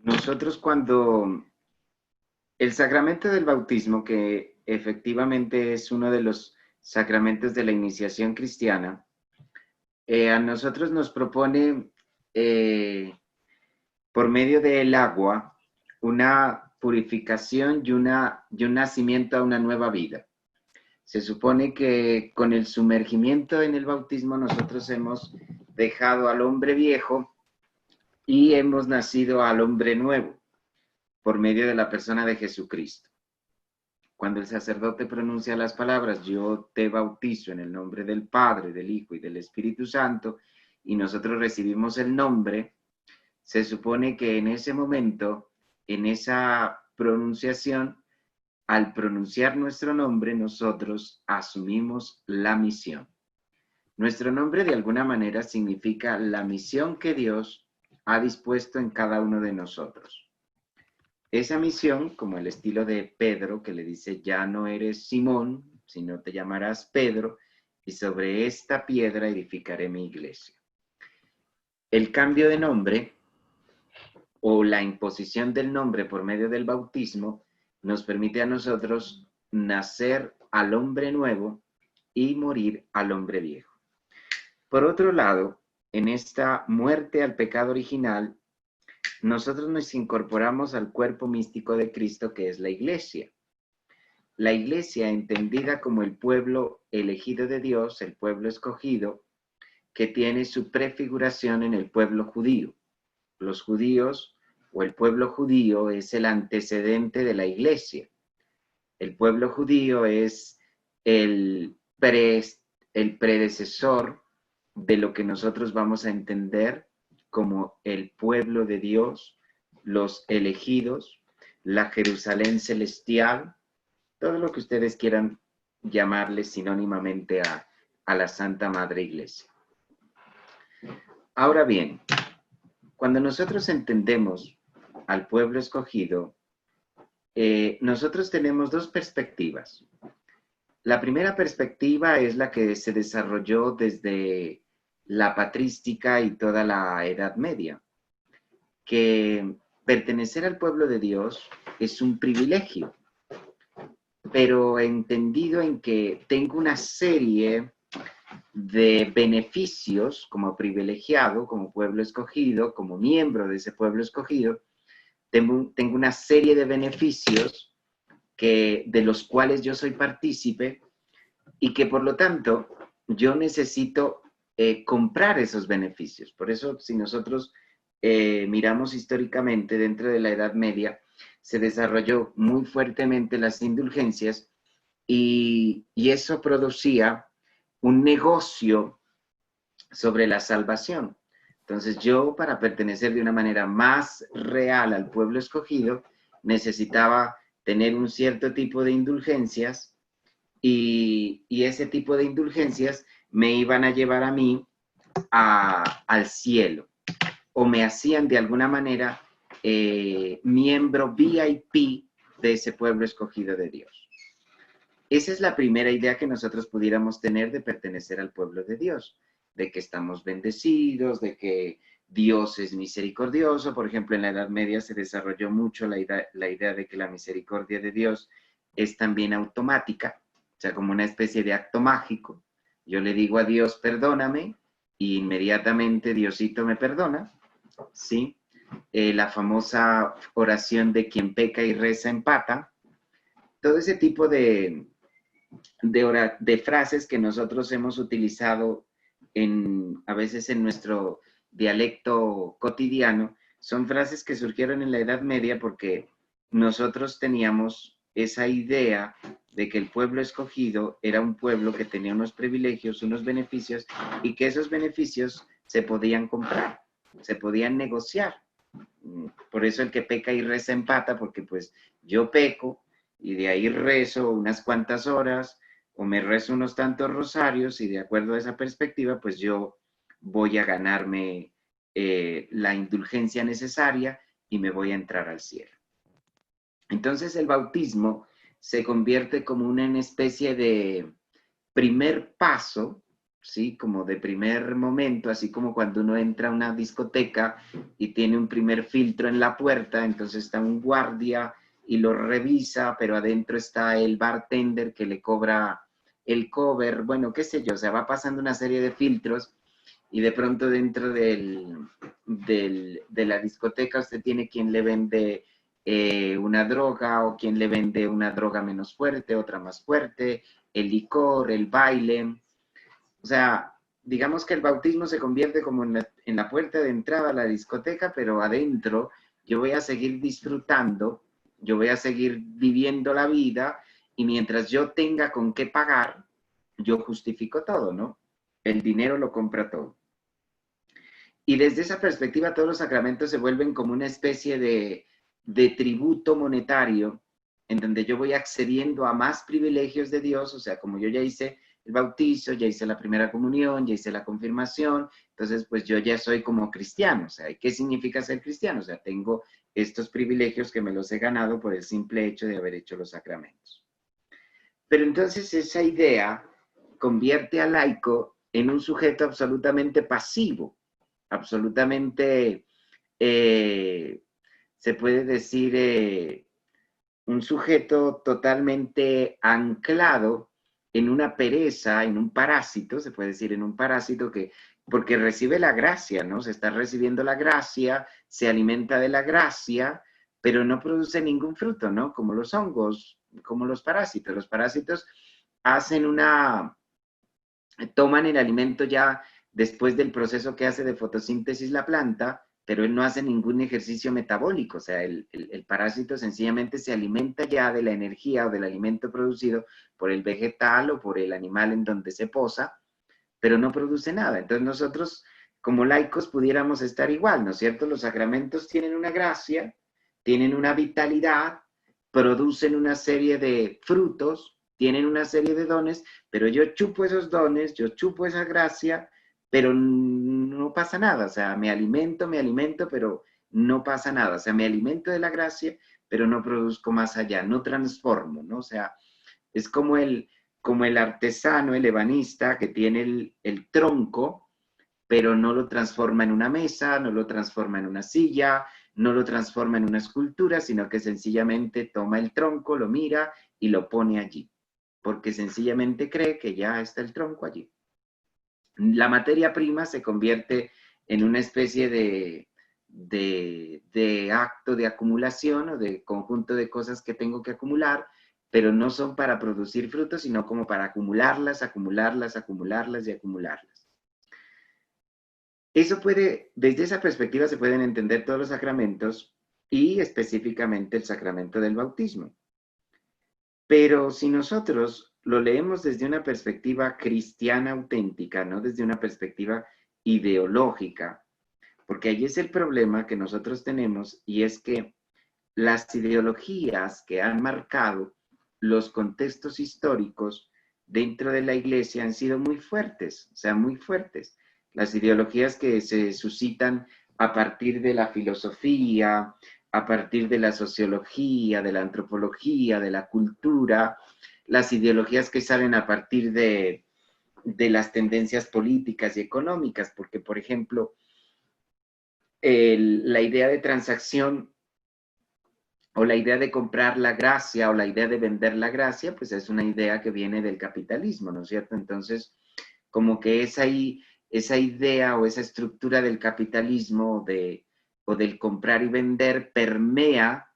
Nosotros cuando el sacramento del bautismo, que efectivamente es uno de los sacramentos de la iniciación cristiana, a nosotros nos propone eh, por medio del agua una purificación y un nacimiento a una nueva vida. Se supone que con el sumergimiento en el bautismo nosotros hemos dejado al hombre viejo y hemos nacido al hombre nuevo por medio de la persona de Jesucristo. Cuando el sacerdote pronuncia las palabras, yo te bautizo en el nombre del Padre, del Hijo y del Espíritu Santo, y nosotros recibimos el nombre, se supone que en ese momento, en esa pronunciación, al pronunciar nuestro nombre, nosotros asumimos la misión. Nuestro nombre de alguna manera significa la misión que Dios ha dispuesto en cada uno de nosotros. Esa misión, como el estilo de Pedro, que le dice, ya no eres Simón, sino te llamarás Pedro, y sobre esta piedra edificaré mi iglesia. El cambio de nombre o la imposición del nombre por medio del bautismo nos permite a nosotros nacer al hombre nuevo y morir al hombre viejo. Por otro lado, en esta muerte al pecado original, nosotros nos incorporamos al cuerpo místico de Cristo, que es la iglesia. La iglesia, entendida como el pueblo elegido de Dios, el pueblo escogido, que tiene su prefiguración en el pueblo judío. Los judíos o el pueblo judío es el antecedente de la iglesia. El pueblo judío es el, el predecesor de lo que nosotros vamos a entender como el pueblo de Dios, los elegidos, la Jerusalén celestial, todo lo que ustedes quieran llamarle sinónimamente a la Santa Madre Iglesia. Ahora bien, cuando nosotros entendemos al pueblo escogido, nosotros tenemos dos perspectivas. La primera perspectiva es la que se desarrolló desde la patrística y toda la Edad Media, que pertenecer al pueblo de Dios es un privilegio, pero entendido en que tengo una serie de beneficios como privilegiado, como pueblo escogido, como miembro de ese pueblo escogido, tengo una serie de beneficios de los cuales yo soy partícipe y que por lo tanto yo necesito comprar esos beneficios. Por eso, si nosotros miramos históricamente dentro de la Edad Media, se desarrolló muy fuertemente las indulgencias y eso producía un negocio sobre la salvación. Entonces yo, para pertenecer de una manera más real al pueblo escogido, necesitaba tener un cierto tipo de indulgencias y ese tipo de indulgencias me iban a llevar a mí al cielo o me hacían de alguna manera miembro VIP de ese pueblo escogido de Dios. Esa es la primera idea que nosotros pudiéramos tener de pertenecer al pueblo de Dios, de que estamos bendecidos, de que Dios es misericordioso. Por ejemplo, en la Edad Media se desarrolló mucho la idea de que la misericordia de Dios es también automática, o sea, como una especie de acto mágico. Yo le digo a Dios, perdóname, y inmediatamente Diosito me perdona, ¿sí? La famosa oración de quien peca y reza empata. Todo ese tipo de frases que nosotros hemos utilizado a veces en nuestro dialecto cotidiano, son frases que surgieron en la Edad Media porque nosotros teníamos esa idea de que el pueblo escogido era un pueblo que tenía unos privilegios, unos beneficios, y que esos beneficios se podían comprar, se podían negociar. Por eso el que peca y reza empata, porque pues yo peco y de ahí rezo unas cuantas horas o me rezo unos tantos rosarios y de acuerdo a esa perspectiva, pues yo voy a ganarme la indulgencia necesaria y me voy a entrar al cielo. Entonces el bautismo se convierte como una especie de primer paso ¿sí? Como de primer momento, así como cuando uno entra a una discoteca y tiene un primer filtro en la puerta, entonces está un guardia y lo revisa, pero adentro está el bartender que le cobra el cover, bueno, qué sé yo, o sea, va pasando una serie de filtros y de pronto dentro de la discoteca usted tiene quien le vende una droga o quien le vende una droga menos fuerte, otra más fuerte, el licor, el baile. O sea, digamos que el bautismo se convierte como en la puerta de entrada a la discoteca, pero adentro yo voy a seguir disfrutando, yo voy a seguir viviendo la vida y mientras yo tenga con qué pagar, yo justifico todo, ¿no? El dinero lo compra todo. Y desde esa perspectiva todos los sacramentos se vuelven como una especie de tributo monetario en donde yo voy accediendo a más privilegios de Dios, o sea, como yo ya hice el bautizo, ya hice la primera comunión, ya hice la confirmación, entonces pues yo ya soy como cristiano, o sea, ¿qué significa ser cristiano? O sea, tengo estos privilegios que me los he ganado por el simple hecho de haber hecho los sacramentos. Pero entonces esa idea convierte al laico en un sujeto absolutamente pasivo, absolutamente, eh, se puede decir, un sujeto totalmente anclado en una pereza, en un parásito, se puede decir, en un parásito que, porque recibe la gracia, ¿no? Se está recibiendo la gracia, se alimenta de la gracia, pero no produce ningún fruto, ¿no? Como los hongos, como los parásitos. Los parásitos hacen toman el alimento ya después del proceso que hace de fotosíntesis la planta, pero él no hace ningún ejercicio metabólico, o sea, el parásito sencillamente se alimenta ya de la energía o del alimento producido por el vegetal o por el animal en donde se posa, pero no produce nada. Entonces nosotros, como laicos, pudiéramos estar igual, ¿no es cierto? Los sacramentos tienen una gracia, tienen una vitalidad, producen una serie de frutos, tienen una serie de dones, pero yo chupo esos dones, yo chupo esa gracia, pero no pasa nada. O sea, me alimento, pero no pasa nada. O sea, me alimento de la gracia, pero no produzco más allá, no transformo, ¿no? O sea, es como el artesano, el ebanista que tiene el tronco, pero no lo transforma en una mesa, no lo transforma en una silla, no lo transforma en una escultura, sino que sencillamente toma el tronco, lo mira y lo pone allí, porque sencillamente cree que ya está el tronco allí. La materia prima se convierte en una especie de acto de acumulación o de conjunto de cosas que tengo que acumular, pero no son para producir frutos, sino como para acumularlas, acumularlas, acumularlas y acumularlas. Eso puede, desde esa perspectiva se pueden entender todos los sacramentos y específicamente el sacramento del bautismo. Pero si nosotros lo leemos desde una perspectiva cristiana auténtica, no desde una perspectiva ideológica, porque ahí es el problema que nosotros tenemos y es que las ideologías que han marcado los contextos históricos dentro de la iglesia han sido muy fuertes, o sea, muy fuertes. Las ideologías que se suscitan a partir de la filosofía, a partir de la sociología, de la antropología, de la cultura, las ideologías que salen a partir de las tendencias políticas y económicas, porque, por ejemplo, la idea de transacción o la idea de comprar la gracia o la idea de vender la gracia, pues es una idea que viene del capitalismo, ¿no es cierto? Entonces, como que esa idea o esa estructura del capitalismo o del comprar y vender permea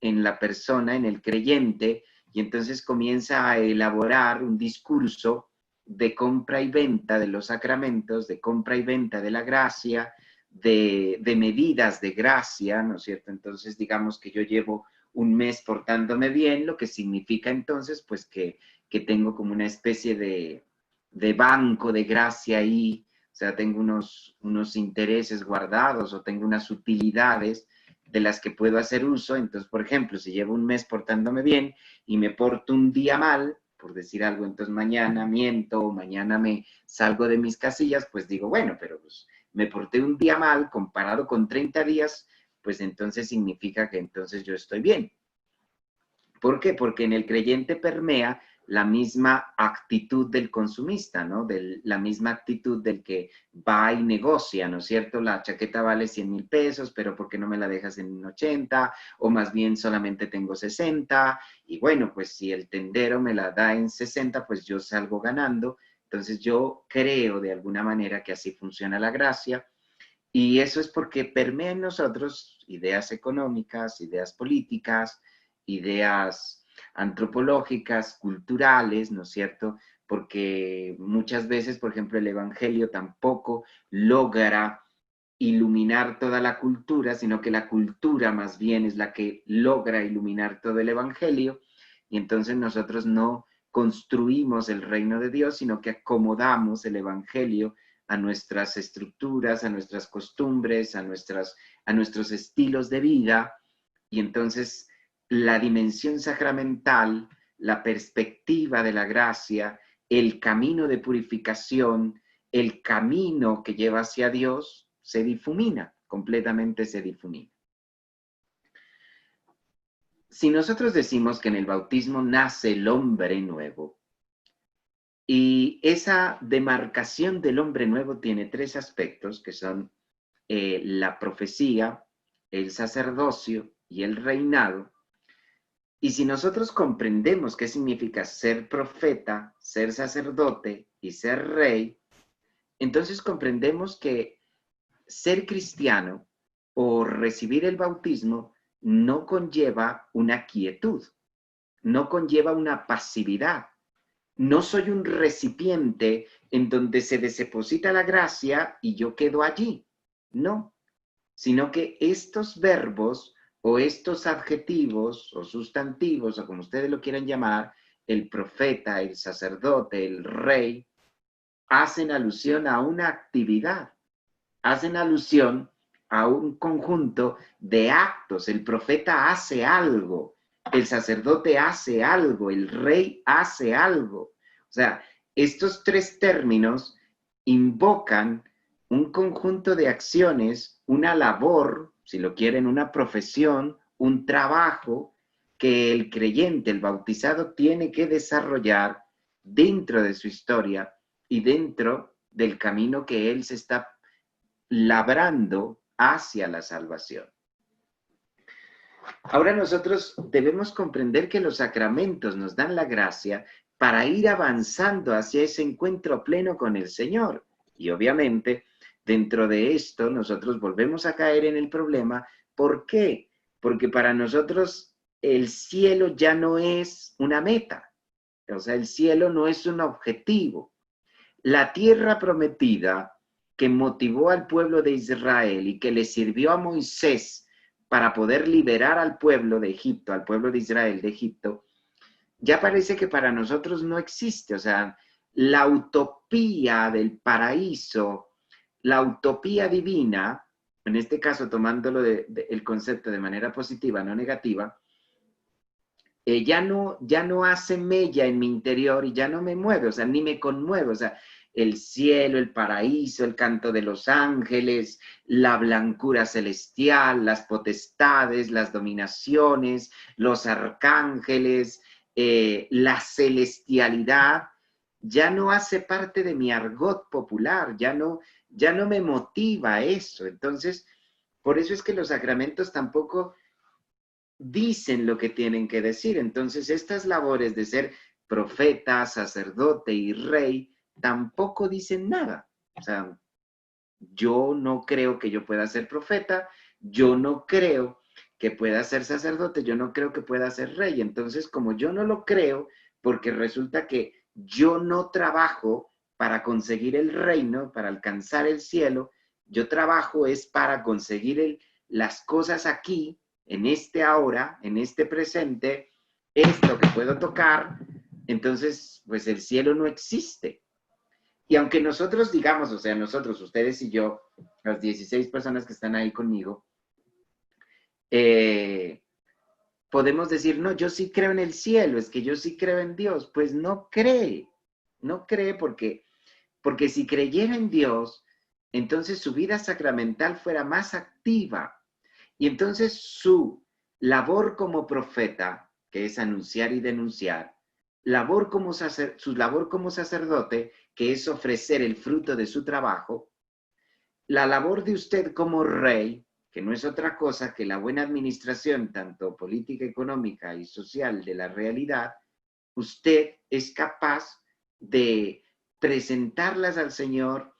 en la persona, en el creyente, y entonces comienza a elaborar un discurso de compra y venta de los sacramentos, de compra y venta de la gracia, de medidas de gracia, ¿no es cierto? Entonces, digamos que yo llevo un mes portándome bien, lo que significa entonces, pues que tengo como una especie de banco de gracia ahí, o sea, tengo unos intereses guardados o tengo unas utilidades de las que puedo hacer uso. Entonces, por ejemplo, si llevo un mes portándome bien y me porto un día mal, por decir algo, entonces mañana miento o mañana me salgo de mis casillas, pues digo, bueno, pero pues me porté un día mal comparado con 30 días, pues entonces significa que entonces yo estoy bien. ¿Por qué? Porque en el creyente permea la misma actitud del consumista, ¿no? La misma actitud del que va y negocia, ¿no es cierto? La chaqueta vale 100,000 pesos, pero ¿por qué no me la dejas en 80? O más bien solamente tengo 60. Y bueno, pues si el tendero me la da en 60, pues yo salgo ganando. Entonces yo creo de alguna manera que así funciona la gracia. Y eso es porque permea en nosotros ideas económicas, ideas políticas, ideas antropológicas, culturales, ¿no es cierto? Porque muchas veces, por ejemplo, el Evangelio tampoco logra iluminar toda la cultura, sino que la cultura más bien es la que logra iluminar todo el Evangelio, y entonces nosotros no construimos el reino de Dios, sino que acomodamos el Evangelio a nuestras estructuras, a nuestras costumbres, a nuestros estilos de vida, y entonces la dimensión sacramental, la perspectiva de la gracia, el camino de purificación, el camino que lleva hacia Dios, se difumina, completamente se difumina. Si nosotros decimos que en el bautismo nace el hombre nuevo, y esa demarcación del hombre nuevo tiene tres aspectos, que son la profecía, el sacerdocio y el reinado. Y si nosotros comprendemos qué significa ser profeta, ser sacerdote y ser rey, entonces comprendemos que ser cristiano o recibir el bautismo no conlleva una quietud, no conlleva una pasividad. No soy un recipiente en donde se deposita la gracia y yo quedo allí. No, sino que estos verbos o estos adjetivos o sustantivos, o como ustedes lo quieran llamar, el profeta, el sacerdote, el rey, hacen alusión a una actividad, hacen alusión a un conjunto de actos. El profeta hace algo, el sacerdote hace algo, el rey hace algo. O sea, estos tres términos invocan un conjunto de acciones, una labor, si lo quieren, una profesión, un trabajo que el creyente, el bautizado, tiene que desarrollar dentro de su historia y dentro del camino que él se está labrando hacia la salvación. Ahora nosotros debemos comprender que los sacramentos nos dan la gracia para ir avanzando hacia ese encuentro pleno con el Señor. Y obviamente, dentro de esto, nosotros volvemos a caer en el problema. ¿Por qué? Porque para nosotros el cielo ya no es una meta. O sea, el cielo no es un objetivo. La tierra prometida que motivó al pueblo de Israel y que le sirvió a Moisés para poder liberar al pueblo de Egipto, al pueblo de Israel de Egipto, ya parece que para nosotros no existe. O sea, la utopía del paraíso, la utopía divina, en este caso tomándolo el concepto de manera positiva, no negativa, ya no hace mella en mi interior y ya no me mueve, o sea, ni me conmueve. O sea, el cielo, el paraíso, el canto de los ángeles, la blancura celestial, las potestades, las dominaciones, los arcángeles, la celestialidad, ya no hace parte de mi argot popular, ya no me motiva eso. Entonces, por eso es que los sacramentos tampoco dicen lo que tienen que decir. Entonces, estas labores de ser profeta, sacerdote y rey tampoco dicen nada. O sea, yo no creo que yo pueda ser profeta, yo no creo que pueda ser sacerdote, yo no creo que pueda ser rey. Entonces, como yo no lo creo, porque resulta que yo no trabajo para conseguir el reino, para alcanzar el cielo, yo trabajo es para conseguir las cosas aquí, en este ahora, en este presente, esto que puedo tocar, entonces, pues el cielo no existe. Y aunque nosotros digamos, o sea, nosotros, ustedes y yo, las 16 personas que están ahí conmigo, podemos decir, no, yo sí creo en el cielo, es que yo sí creo en Dios. Pues no cree, no cree porque si creyera en Dios, entonces su vida sacramental fuera más activa. Y entonces su labor como profeta, que es anunciar y denunciar, su labor como sacerdote, que es ofrecer el fruto de su trabajo, la labor de usted como rey, que no es otra cosa que la buena administración, tanto política, económica y social de la realidad, usted es capaz de presentarlas al Señor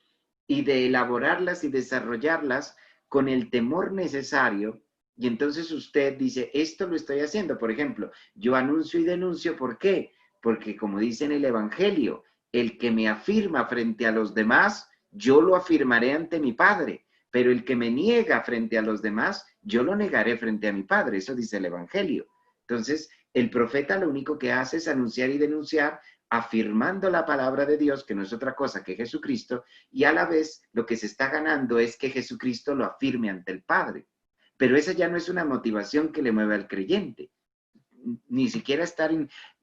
y de elaborarlas y desarrollarlas con el temor necesario. Y entonces usted dice, esto lo estoy haciendo. Por ejemplo, yo anuncio y denuncio. ¿Por qué? Porque como dice en el Evangelio, el que me afirma frente a los demás, yo lo afirmaré ante mi Padre. Pero el que me niega frente a los demás, yo lo negaré frente a mi Padre. Eso dice el Evangelio. Entonces, el profeta lo único que hace es anunciar y denunciar, afirmando la palabra de Dios, que no es otra cosa que Jesucristo, y a la vez lo que se está ganando es que Jesucristo lo afirme ante el Padre. Pero esa ya no es una motivación que le mueva al creyente. Ni siquiera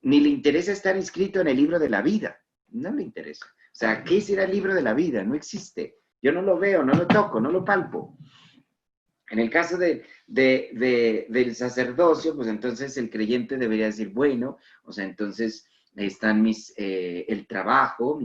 ni le interesa estar inscrito en el libro de la vida. No le interesa. O sea, ¿qué será el libro de la vida? No existe. Yo no lo veo, no lo toco, no lo palpo. En el caso del sacerdocio, pues entonces el creyente debería decir, bueno, o sea, entonces están el trabajo,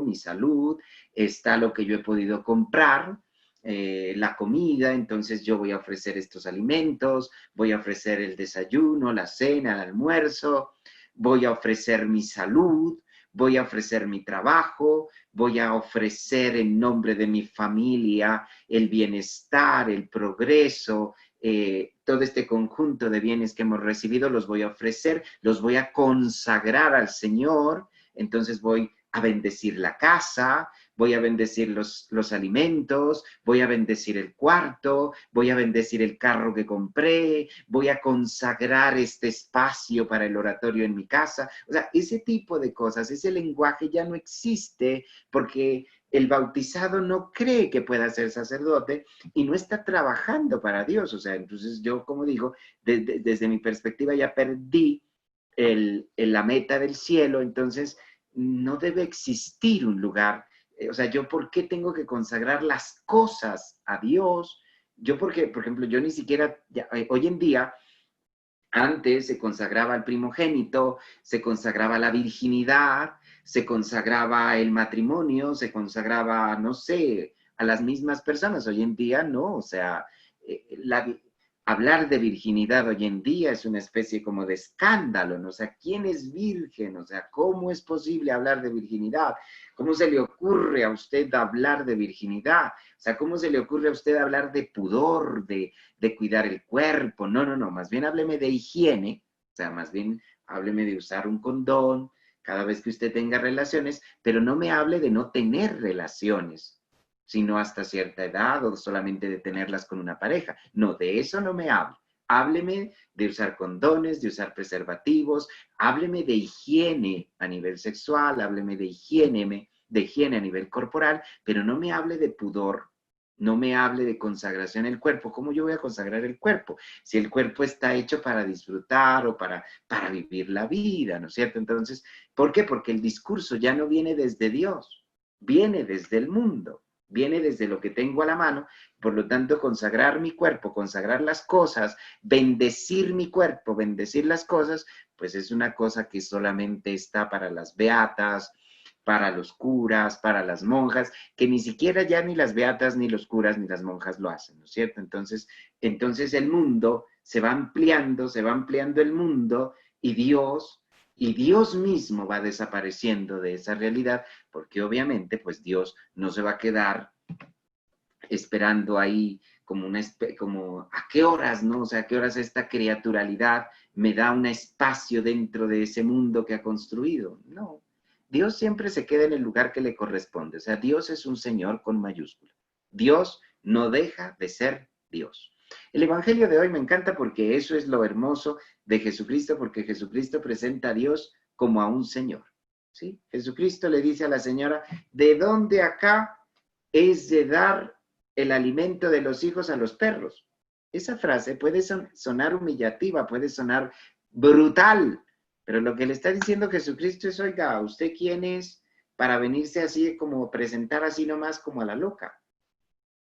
mi salud, está lo que yo he podido comprar, la comida, entonces yo voy a ofrecer estos alimentos, voy a ofrecer el desayuno, la cena, el almuerzo, voy a ofrecer mi salud, voy a ofrecer mi trabajo, voy a ofrecer en nombre de mi familia el bienestar, el progreso, todo este conjunto de bienes que hemos recibido los voy a ofrecer, los voy a consagrar al Señor, entonces voy a bendecir la casa, voy a bendecir los alimentos, voy a bendecir el cuarto, voy a bendecir el carro que compré, voy a consagrar este espacio para el oratorio en mi casa. O sea, ese tipo de cosas, ese lenguaje ya no existe porque el bautizado no cree que pueda ser sacerdote y no está trabajando para Dios. O sea, entonces yo, como digo, desde mi perspectiva ya perdí la meta del cielo, entonces no debe existir un lugar. O sea, yo por qué tengo que consagrar las cosas a Dios. Yo porque, por ejemplo, yo ni siquiera, hoy en día, antes se consagraba al primogénito, se consagraba la virginidad, se consagraba el matrimonio, se consagraba, no sé, a las mismas personas. Hoy en día no, o sea, la, hablar de virginidad hoy en día es una especie como de escándalo, ¿no? O sea, ¿quién es virgen? O sea, ¿cómo es posible hablar de virginidad? ¿Cómo se le ocurre a usted hablar de virginidad? O sea, ¿cómo se le ocurre a usted hablar de pudor, de cuidar el cuerpo? No, no, no, más bien hábleme de higiene, o sea, más bien hábleme de usar un condón cada vez que usted tenga relaciones, pero no me hable de no tener relaciones, sino hasta cierta edad o solamente de tenerlas con una pareja. No, de eso no me hable. Hábleme de usar condones, de usar preservativos, hábleme de higiene a nivel sexual, hábleme de higiene a nivel corporal, pero no me hable de pudor, no me hable de consagración del cuerpo. ¿Cómo yo voy a consagrar el cuerpo? Si el cuerpo está hecho para disfrutar o para vivir la vida, ¿no es cierto? Entonces, ¿por qué? Porque el discurso ya no viene desde Dios, viene desde el mundo, viene desde lo que tengo a la mano. Por lo tanto, consagrar mi cuerpo, consagrar las cosas, bendecir mi cuerpo, bendecir las cosas, pues es una cosa que solamente está para las beatas, para los curas, para las monjas, que ni siquiera ya ni las beatas, ni los curas, ni las monjas lo hacen, ¿no es cierto? Entonces el mundo se va ampliando el mundo y Dios mismo va desapareciendo de esa realidad, porque obviamente pues Dios no se va a quedar esperando ahí como a qué horas, ¿no? O sea, a qué horas esta criaturalidad me da un espacio dentro de ese mundo que ha construido. No, Dios siempre se queda en el lugar que le corresponde. O sea, Dios es un Señor con mayúscula. Dios no deja de ser Dios. El Evangelio de hoy me encanta porque eso es lo hermoso de Jesucristo, porque Jesucristo presenta a Dios como a un Señor. ¿Sí? Jesucristo le dice a la señora, ¿de dónde acá es de dar el alimento de los hijos a los perros? Esa frase puede sonar humillativa, puede sonar brutal, pero lo que le está diciendo Jesucristo es, oiga, ¿usted quién es para venirse así como presentar así nomás como a la loca?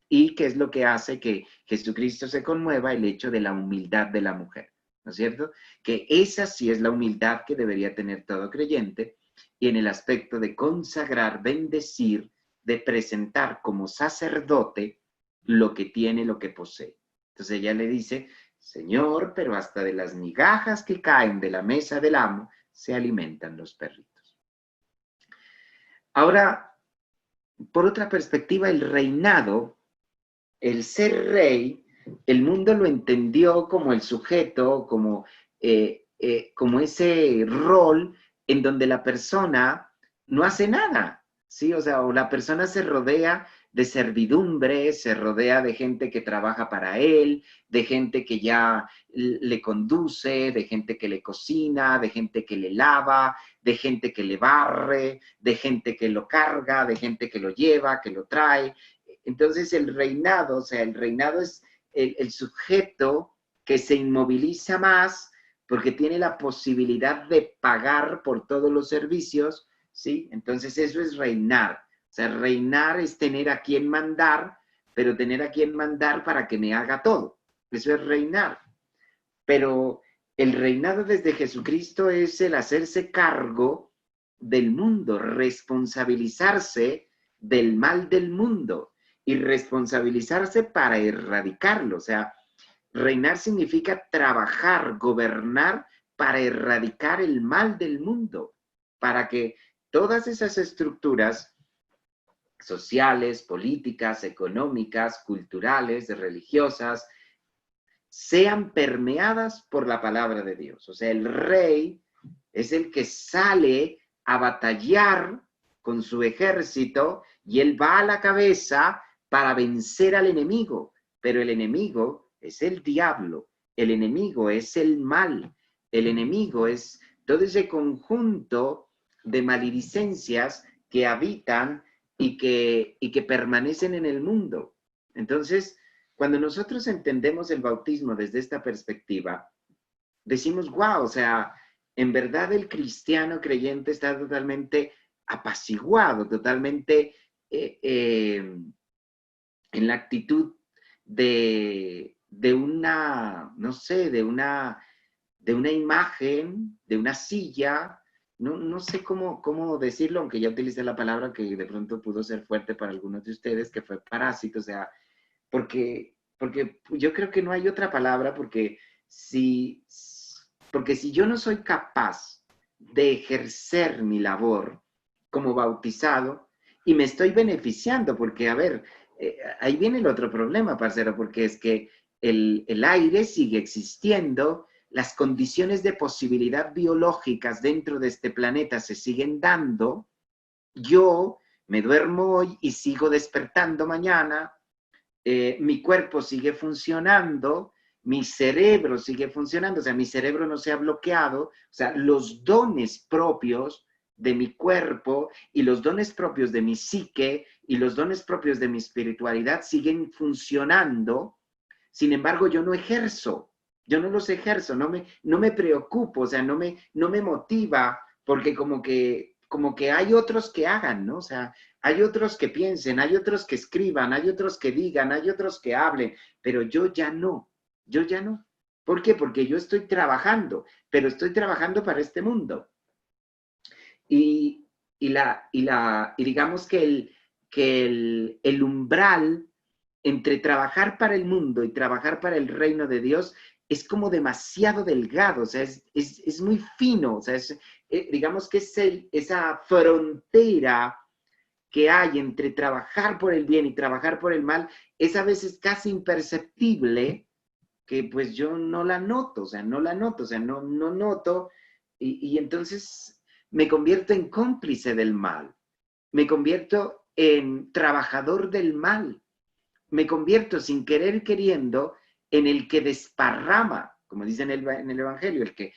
¿Y qué es lo que hace que Jesucristo se conmueva? El hecho de la humildad de la mujer. ¿no es cierto? Que esa sí es la humildad que debería tener todo creyente, y en el aspecto de consagrar, bendecir, de presentar como sacerdote lo que tiene, lo que posee. Entonces ella le dice, Señor, pero hasta de las migajas que caen de la mesa del amo se alimentan los perritos. Ahora, por otra perspectiva, el reinado, el ser rey, el mundo lo entendió como el sujeto, como ese rol en donde la persona no hace nada, ¿sí? O sea, o la persona se rodea de servidumbre, se rodea de gente que trabaja para él, de gente que ya le conduce, de gente que le cocina, de gente que le lava, de gente que le barre, de gente que lo carga, de gente que lo lleva, que lo trae. Entonces el reinado, o sea, el reinado es el sujeto que se inmoviliza más porque tiene la posibilidad de pagar por todos los servicios, ¿sí? Entonces eso es reinar. O sea, reinar es tener a quien mandar, pero tener a quien mandar para que me haga todo. Eso es reinar. Pero el reinado desde Jesucristo es el hacerse cargo del mundo, responsabilizarse del mal del mundo y responsabilizarse para erradicarlo. O sea, reinar significa trabajar, gobernar para erradicar el mal del mundo, para que todas esas estructuras sociales, políticas, económicas, culturales, religiosas, sean permeadas por la palabra de Dios. O sea, el rey es el que sale a batallar con su ejército y él va a la cabeza para vencer al enemigo, pero el enemigo es el diablo, el enemigo es el mal, el enemigo es todo ese conjunto de maledicencias que habitan y que permanecen en el mundo. Entonces, cuando nosotros entendemos el bautismo desde esta perspectiva, decimos, wow, o sea, en verdad el cristiano creyente está totalmente apaciguado, totalmente en la actitud de una, no sé, de una imagen, de una silla, no sé cómo decirlo, aunque ya utilicé la palabra que de pronto pudo ser fuerte para algunos de ustedes, que fue parásito, o sea, porque yo creo que no hay otra palabra, porque si yo no soy capaz de ejercer mi labor como bautizado y me estoy beneficiando, porque a ver, ahí viene el otro problema, parcero, porque es que el aire sigue existiendo, las condiciones de posibilidad biológicas dentro de este planeta se siguen dando, yo me duermo hoy y sigo despertando mañana, mi cuerpo sigue funcionando, mi cerebro sigue funcionando, o sea, mi cerebro no se ha bloqueado, o sea, los dones propios de mi cuerpo y los dones propios de mi psique y los dones propios de mi espiritualidad siguen funcionando. Sin embargo, yo no ejerzo, yo no los ejerzo, no me preocupo, o sea, no me motiva, porque como que hay otros que hagan, ¿no? O sea, hay otros que piensen, hay otros que escriban, hay otros que digan, hay otros que hablen, pero yo ya no, yo ya no. ¿Por qué? Porque yo estoy trabajando, pero estoy trabajando para este mundo. Y digamos que el umbral entre trabajar para el mundo y trabajar para el reino de Dios es como demasiado delgado, o sea, es muy fino, o sea, digamos que es esa frontera que hay entre trabajar por el bien y trabajar por el mal, es a veces casi imperceptible, que pues yo no la noto, o sea, no la noto, o sea, no noto, y entonces me convierto en cómplice del mal, me convierto en trabajador del mal, me convierto sin querer queriendo en el que desparrama, como dice en el Evangelio, el que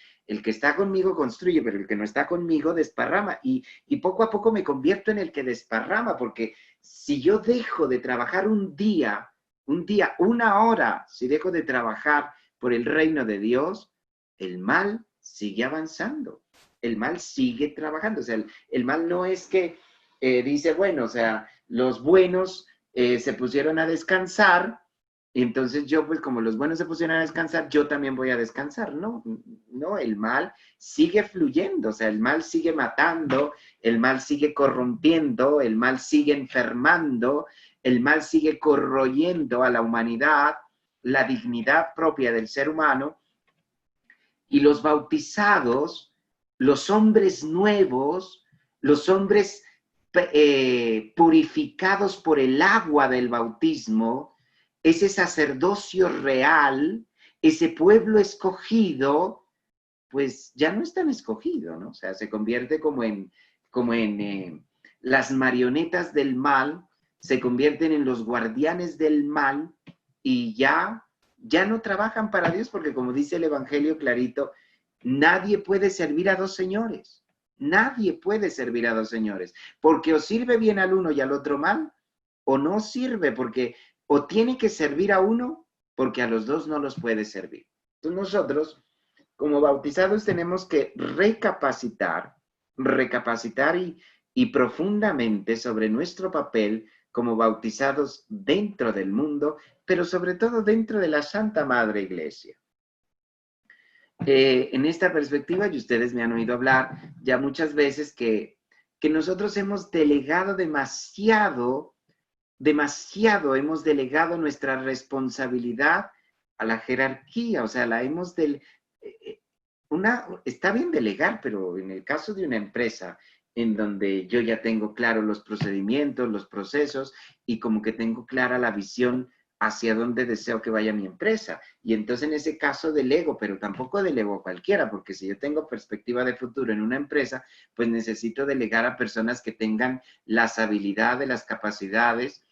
está conmigo construye, pero el que no está conmigo desparrama. Y poco a poco me convierto en el que desparrama, porque si yo dejo de trabajar un día, una hora, si dejo de trabajar por el reino de Dios, el mal sigue avanzando, el mal sigue trabajando. O sea, el mal no es que dice, bueno, o sea, los buenos se pusieron a descansar Y entonces yo, pues como los buenos se pusieron a descansar, yo también voy a descansar. No, no, el mal sigue fluyendo, o sea, el mal sigue matando, el mal sigue corrompiendo, el mal sigue enfermando, el mal sigue corroyendo a la humanidad, la dignidad propia del ser humano. Y los bautizados, los hombres nuevos, los hombres purificados por el agua del bautismo, ese sacerdocio real, ese pueblo escogido, pues ya no es tan escogido, ¿no? O sea, se convierte como en las marionetas del mal, se convierten en los guardianes del mal y ya no trabajan para Dios porque como dice el Evangelio clarito, nadie puede servir a dos señores. Nadie puede servir a dos señores, porque o sirve bien al uno y al otro mal, o no sirve, porque o tiene que servir a uno, porque a los dos no los puede servir. Entonces nosotros, como bautizados, tenemos que recapacitar y profundamente sobre nuestro papel como bautizados dentro del mundo, pero sobre todo dentro de la Santa Madre Iglesia. En esta perspectiva, y ustedes me han oído hablar ya muchas veces que nosotros hemos delegado demasiado, hemos delegado nuestra responsabilidad a la jerarquía, o sea, la hemos está bien delegar, pero en el caso de una empresa en donde yo ya tengo claro los procedimientos, los procesos y como que tengo clara la visión hacia dónde deseo que vaya mi empresa. Y entonces en ese caso delego, pero tampoco delego a cualquiera, porque si yo tengo perspectiva de futuro en una empresa, pues necesito delegar a personas que tengan las habilidades, las capacidades,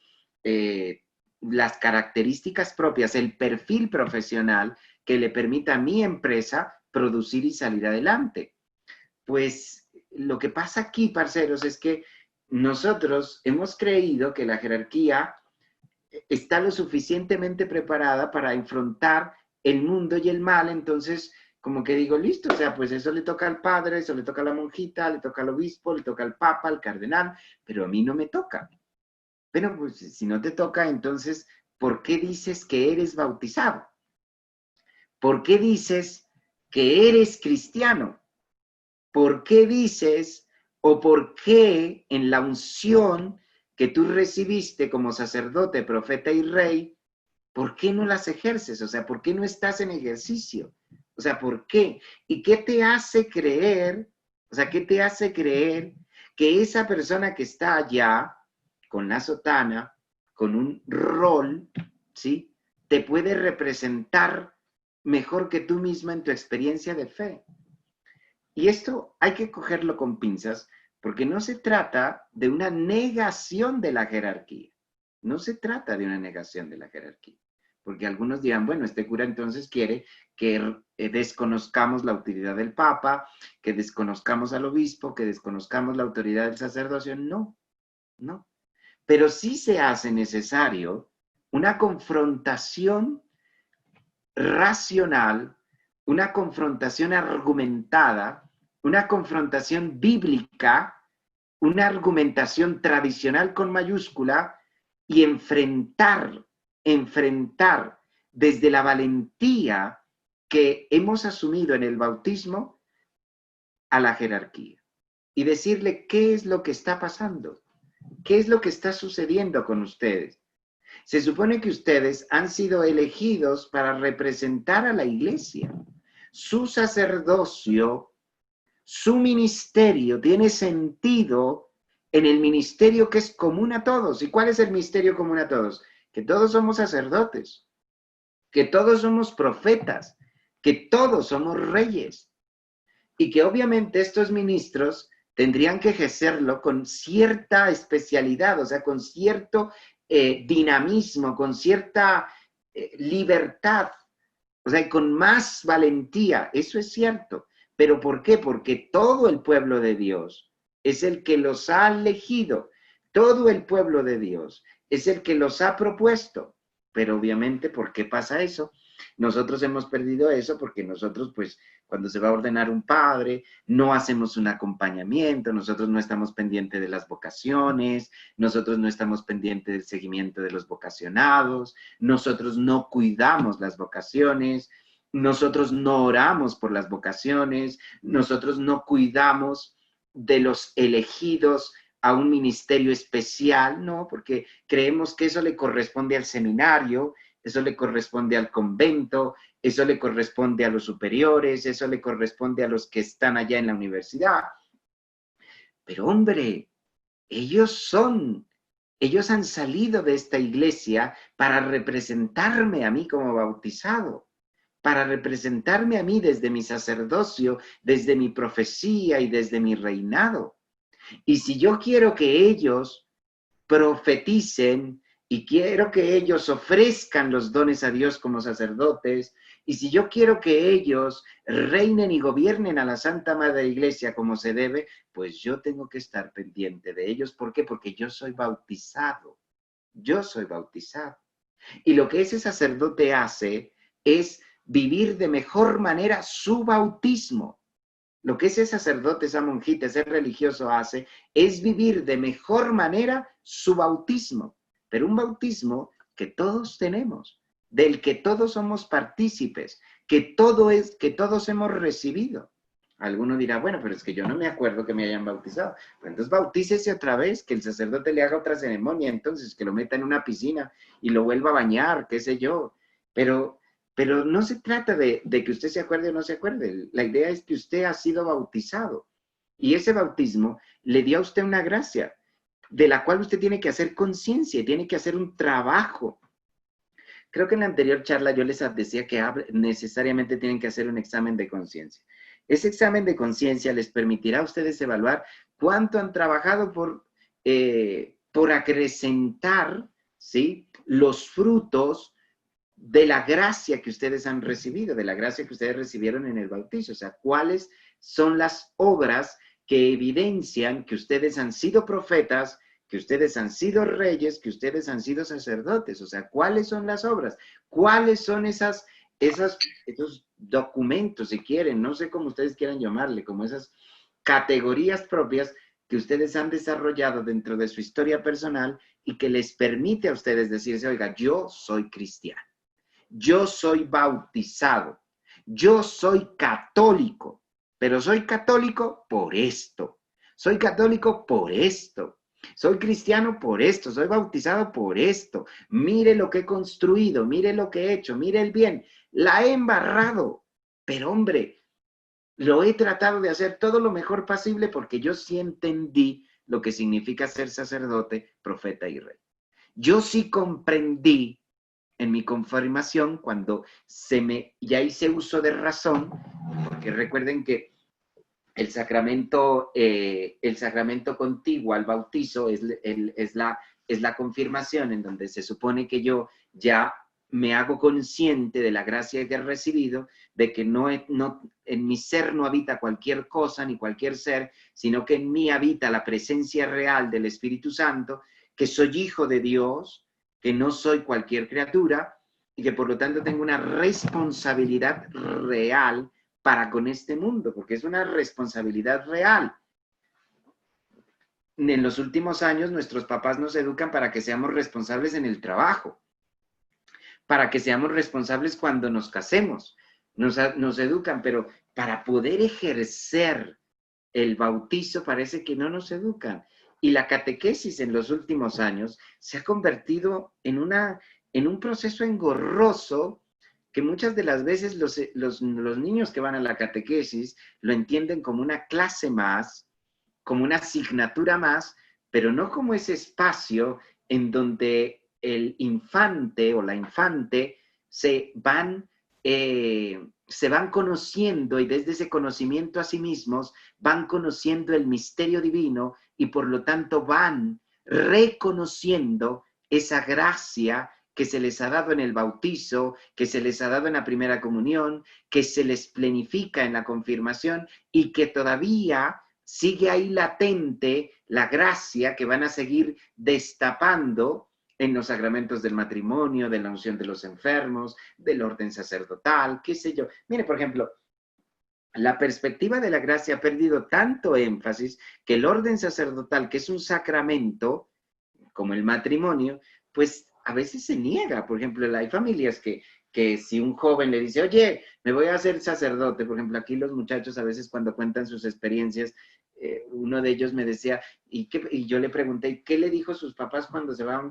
las características propias, el perfil profesional que le permita a mi empresa producir y salir adelante. Pues lo que pasa aquí, parceros, es que nosotros hemos creído que la jerarquía está lo suficientemente preparada para enfrentar el mundo y el mal, entonces como que digo, listo, o sea, pues eso le toca al padre, eso le toca a la monjita, le toca al obispo, le toca al papa, al cardenal, pero a mí no me toca. Pero pues si no te toca, entonces, ¿por qué dices que eres bautizado? ¿Por qué dices que eres cristiano? ¿Por qué dices o por qué en la unción que tú recibiste como sacerdote, profeta y rey, por qué no las ejerces? O sea, ¿por qué no estás en ejercicio? O sea, ¿por qué? ¿Y qué te hace creer? O sea, ¿qué te hace creer que esa persona que está allá con la sotana, con un rol, ¿sí? Te puede representar mejor que tú misma en tu experiencia de fe? Y esto hay que cogerlo con pinzas porque no se trata de una negación de la jerarquía. No se trata de una negación de la jerarquía. Porque algunos dirán, bueno, este cura entonces quiere que desconozcamos la utilidad del Papa, que desconozcamos al obispo, que desconozcamos la autoridad del sacerdocio. No, no. Pero sí se hace necesario una confrontación racional, una confrontación argumentada, una confrontación bíblica, una argumentación tradicional con mayúscula y enfrentar desde la valentía que hemos asumido en el bautismo a la jerarquía y decirle qué es lo que está pasando, qué es lo que está sucediendo con ustedes. Se supone que ustedes han sido elegidos para representar a la iglesia. Su sacerdocio, su ministerio tiene sentido en el ministerio que es común a todos. ¿Y cuál es el ministerio común a todos? Que todos somos sacerdotes, que todos somos profetas, que todos somos reyes. Y que obviamente estos ministros tendrían que ejercerlo con cierta especialidad, o sea, con cierto dinamismo, con cierta libertad, o sea, con más valentía. Eso es cierto. ¿Pero por qué? Porque todo el pueblo de Dios es el que los ha elegido. Todo el pueblo de Dios es el que los ha propuesto. Pero obviamente, ¿por qué pasa eso? Nosotros hemos perdido eso porque nosotros, pues, cuando se va a ordenar un padre, no hacemos un acompañamiento, nosotros no estamos pendientes de las vocaciones, nosotros no estamos pendientes del seguimiento de los vocacionados, nosotros no cuidamos las vocaciones, nosotros no oramos por las vocaciones, nosotros no cuidamos de los elegidos a un ministerio especial, ¿no? Porque creemos que eso le corresponde al seminario, eso le corresponde al convento, eso le corresponde a los superiores, eso le corresponde a los que están allá en la universidad. Pero hombre, ellos han salido de esta iglesia para representarme a mí como bautizado, para representarme a mí desde mi sacerdocio, desde mi profecía y desde mi reinado. Y si yo quiero que ellos profeticen y quiero que ellos ofrezcan los dones a Dios como sacerdotes, y si yo quiero que ellos reinen y gobiernen a la Santa Madre Iglesia como se debe, pues yo tengo que estar pendiente de ellos. ¿Por qué? Porque yo soy bautizado. Yo soy bautizado. Y lo que ese sacerdote hace es vivir de mejor manera su bautismo. Lo que ese sacerdote, esa monjita, ese religioso hace es vivir de mejor manera su bautismo. Pero un bautismo que todos tenemos, del que todos somos partícipes, que todos hemos recibido. Alguno dirá, bueno, pero es que yo no me acuerdo que me hayan bautizado. Pues entonces bautícese otra vez, que el sacerdote le haga otra ceremonia, entonces que lo meta en una piscina y lo vuelva a bañar, qué sé yo. Pero no se trata de que usted se acuerde o no se acuerde. La idea es que usted ha sido bautizado. Y ese bautismo le dio a usted una gracia, de la cual usted tiene que hacer conciencia, tiene que hacer un trabajo. Creo que en la anterior charla yo les decía que necesariamente tienen que hacer un examen de conciencia. Ese examen de conciencia les permitirá a ustedes evaluar cuánto han trabajado por acrecentar, ¿sí?, los frutos de la gracia que ustedes han recibido, de la gracia que ustedes recibieron en el bautizo. O sea, cuáles son las obras que evidencian que ustedes han sido profetas, que ustedes han sido reyes, que ustedes han sido sacerdotes. O sea, ¿cuáles son las obras? ¿Cuáles son esos documentos, si quieren, no sé cómo ustedes quieran llamarle, como esas categorías propias que ustedes han desarrollado dentro de su historia personal y que les permite a ustedes decirse, oiga, yo soy cristiano, yo soy bautizado, yo soy católico, pero soy católico por esto, soy católico por esto, soy cristiano por esto, soy bautizado por esto, mire lo que he construido, mire lo que he hecho, mire el bien, la he embarrado, pero hombre, lo he tratado de hacer todo lo mejor posible porque yo sí entendí lo que significa ser sacerdote, profeta y rey. Yo sí comprendí en mi confirmación cuando ya hice uso de razón, porque recuerden que el sacramento contiguo al bautizo es la confirmación, en donde se supone que yo ya me hago consciente de la gracia que he recibido, de que en mi ser no habita cualquier cosa ni cualquier ser, sino que en mí habita la presencia real del Espíritu Santo, que soy hijo de Dios, que no soy cualquier criatura y que por lo tanto tengo una responsabilidad real para con este mundo, porque es una responsabilidad real. En los últimos años nuestros papás nos educan para que seamos responsables en el trabajo, para que seamos responsables cuando nos casemos, nos educan, pero para poder ejercer el bautizo parece que no nos educan. Y la catequesis en los últimos años se ha convertido en un proceso engorroso que muchas de las veces los niños que van a la catequesis lo entienden como una clase más, como una asignatura más, pero no como ese espacio en donde el infante o la infante se van conociendo y desde ese conocimiento a sí mismos van conociendo el misterio divino y por lo tanto van reconociendo esa gracia que se les ha dado en el bautizo, que se les ha dado en la primera comunión, que se les plenifica en la confirmación y que todavía sigue ahí latente la gracia que van a seguir destapando en los sacramentos del matrimonio, de la unción de los enfermos, del orden sacerdotal, qué sé yo. Mire, por ejemplo, la perspectiva de la gracia ha perdido tanto énfasis que el orden sacerdotal, que es un sacramento, como el matrimonio, pues a veces se niega. Por ejemplo, hay familias que si un joven le dice, oye, me voy a hacer sacerdote, por ejemplo, aquí los muchachos a veces cuando cuentan sus experiencias, uno de ellos me decía, y yo le pregunté, ¿qué le dijo sus papás cuando se va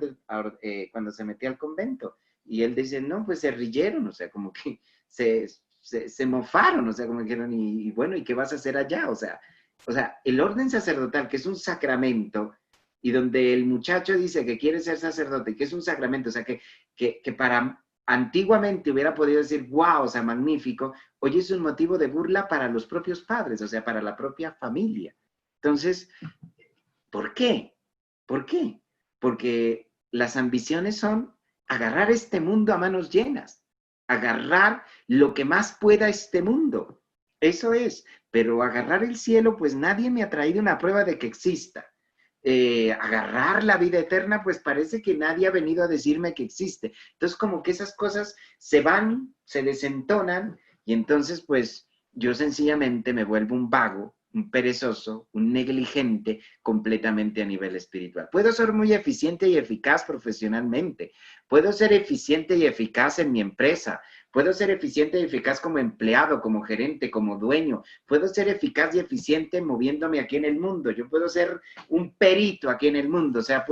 cuando se metía al convento? Y él dice, no, pues se rieron, o sea, como que se mofaron, o sea, como dijeron, y bueno, ¿y qué vas a hacer allá? O sea, el orden sacerdotal, que es un sacramento, y donde el muchacho dice que quiere ser sacerdote, que es un sacramento, o sea, que para antiguamente hubiera podido decir, wow, o sea, magnífico, hoy es un motivo de burla para los propios padres, o sea, para la propia familia. Entonces, ¿por qué? ¿Por qué? Porque las ambiciones son agarrar este mundo a manos llenas, agarrar lo que más pueda este mundo. Eso es, pero agarrar el cielo, pues nadie me ha traído una prueba de que exista. Agarrar la vida eterna, pues parece que nadie ha venido a decirme que existe. Entonces, como que esas cosas se van, se desentonan, y entonces, pues yo sencillamente me vuelvo un vago, un perezoso, un negligente completamente a nivel espiritual. Puedo ser muy eficiente y eficaz profesionalmente, puedo ser eficiente y eficaz en mi empresa, puedo ser eficiente y eficaz como empleado, como gerente, como dueño, puedo ser eficaz y eficiente moviéndome aquí en el mundo, yo puedo ser un perito aquí en el mundo, o sea,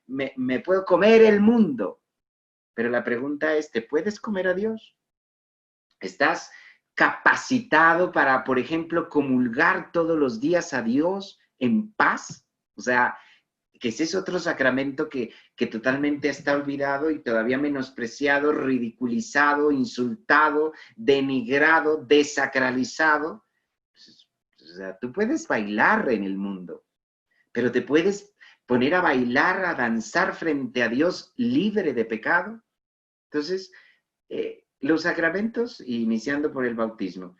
me puedo comer el mundo, pero la pregunta es, ¿te puedes comer a Dios? ¿Estás capacitado para, por ejemplo, comulgar todos los días a Dios en paz? O sea, que ese es otro sacramento que totalmente está olvidado y todavía menospreciado, ridiculizado, insultado, denigrado, desacralizado. O sea, tú puedes bailar en el mundo, pero te puedes poner a bailar, a danzar frente a Dios libre de pecado. Entonces, los sacramentos, iniciando por el bautismo.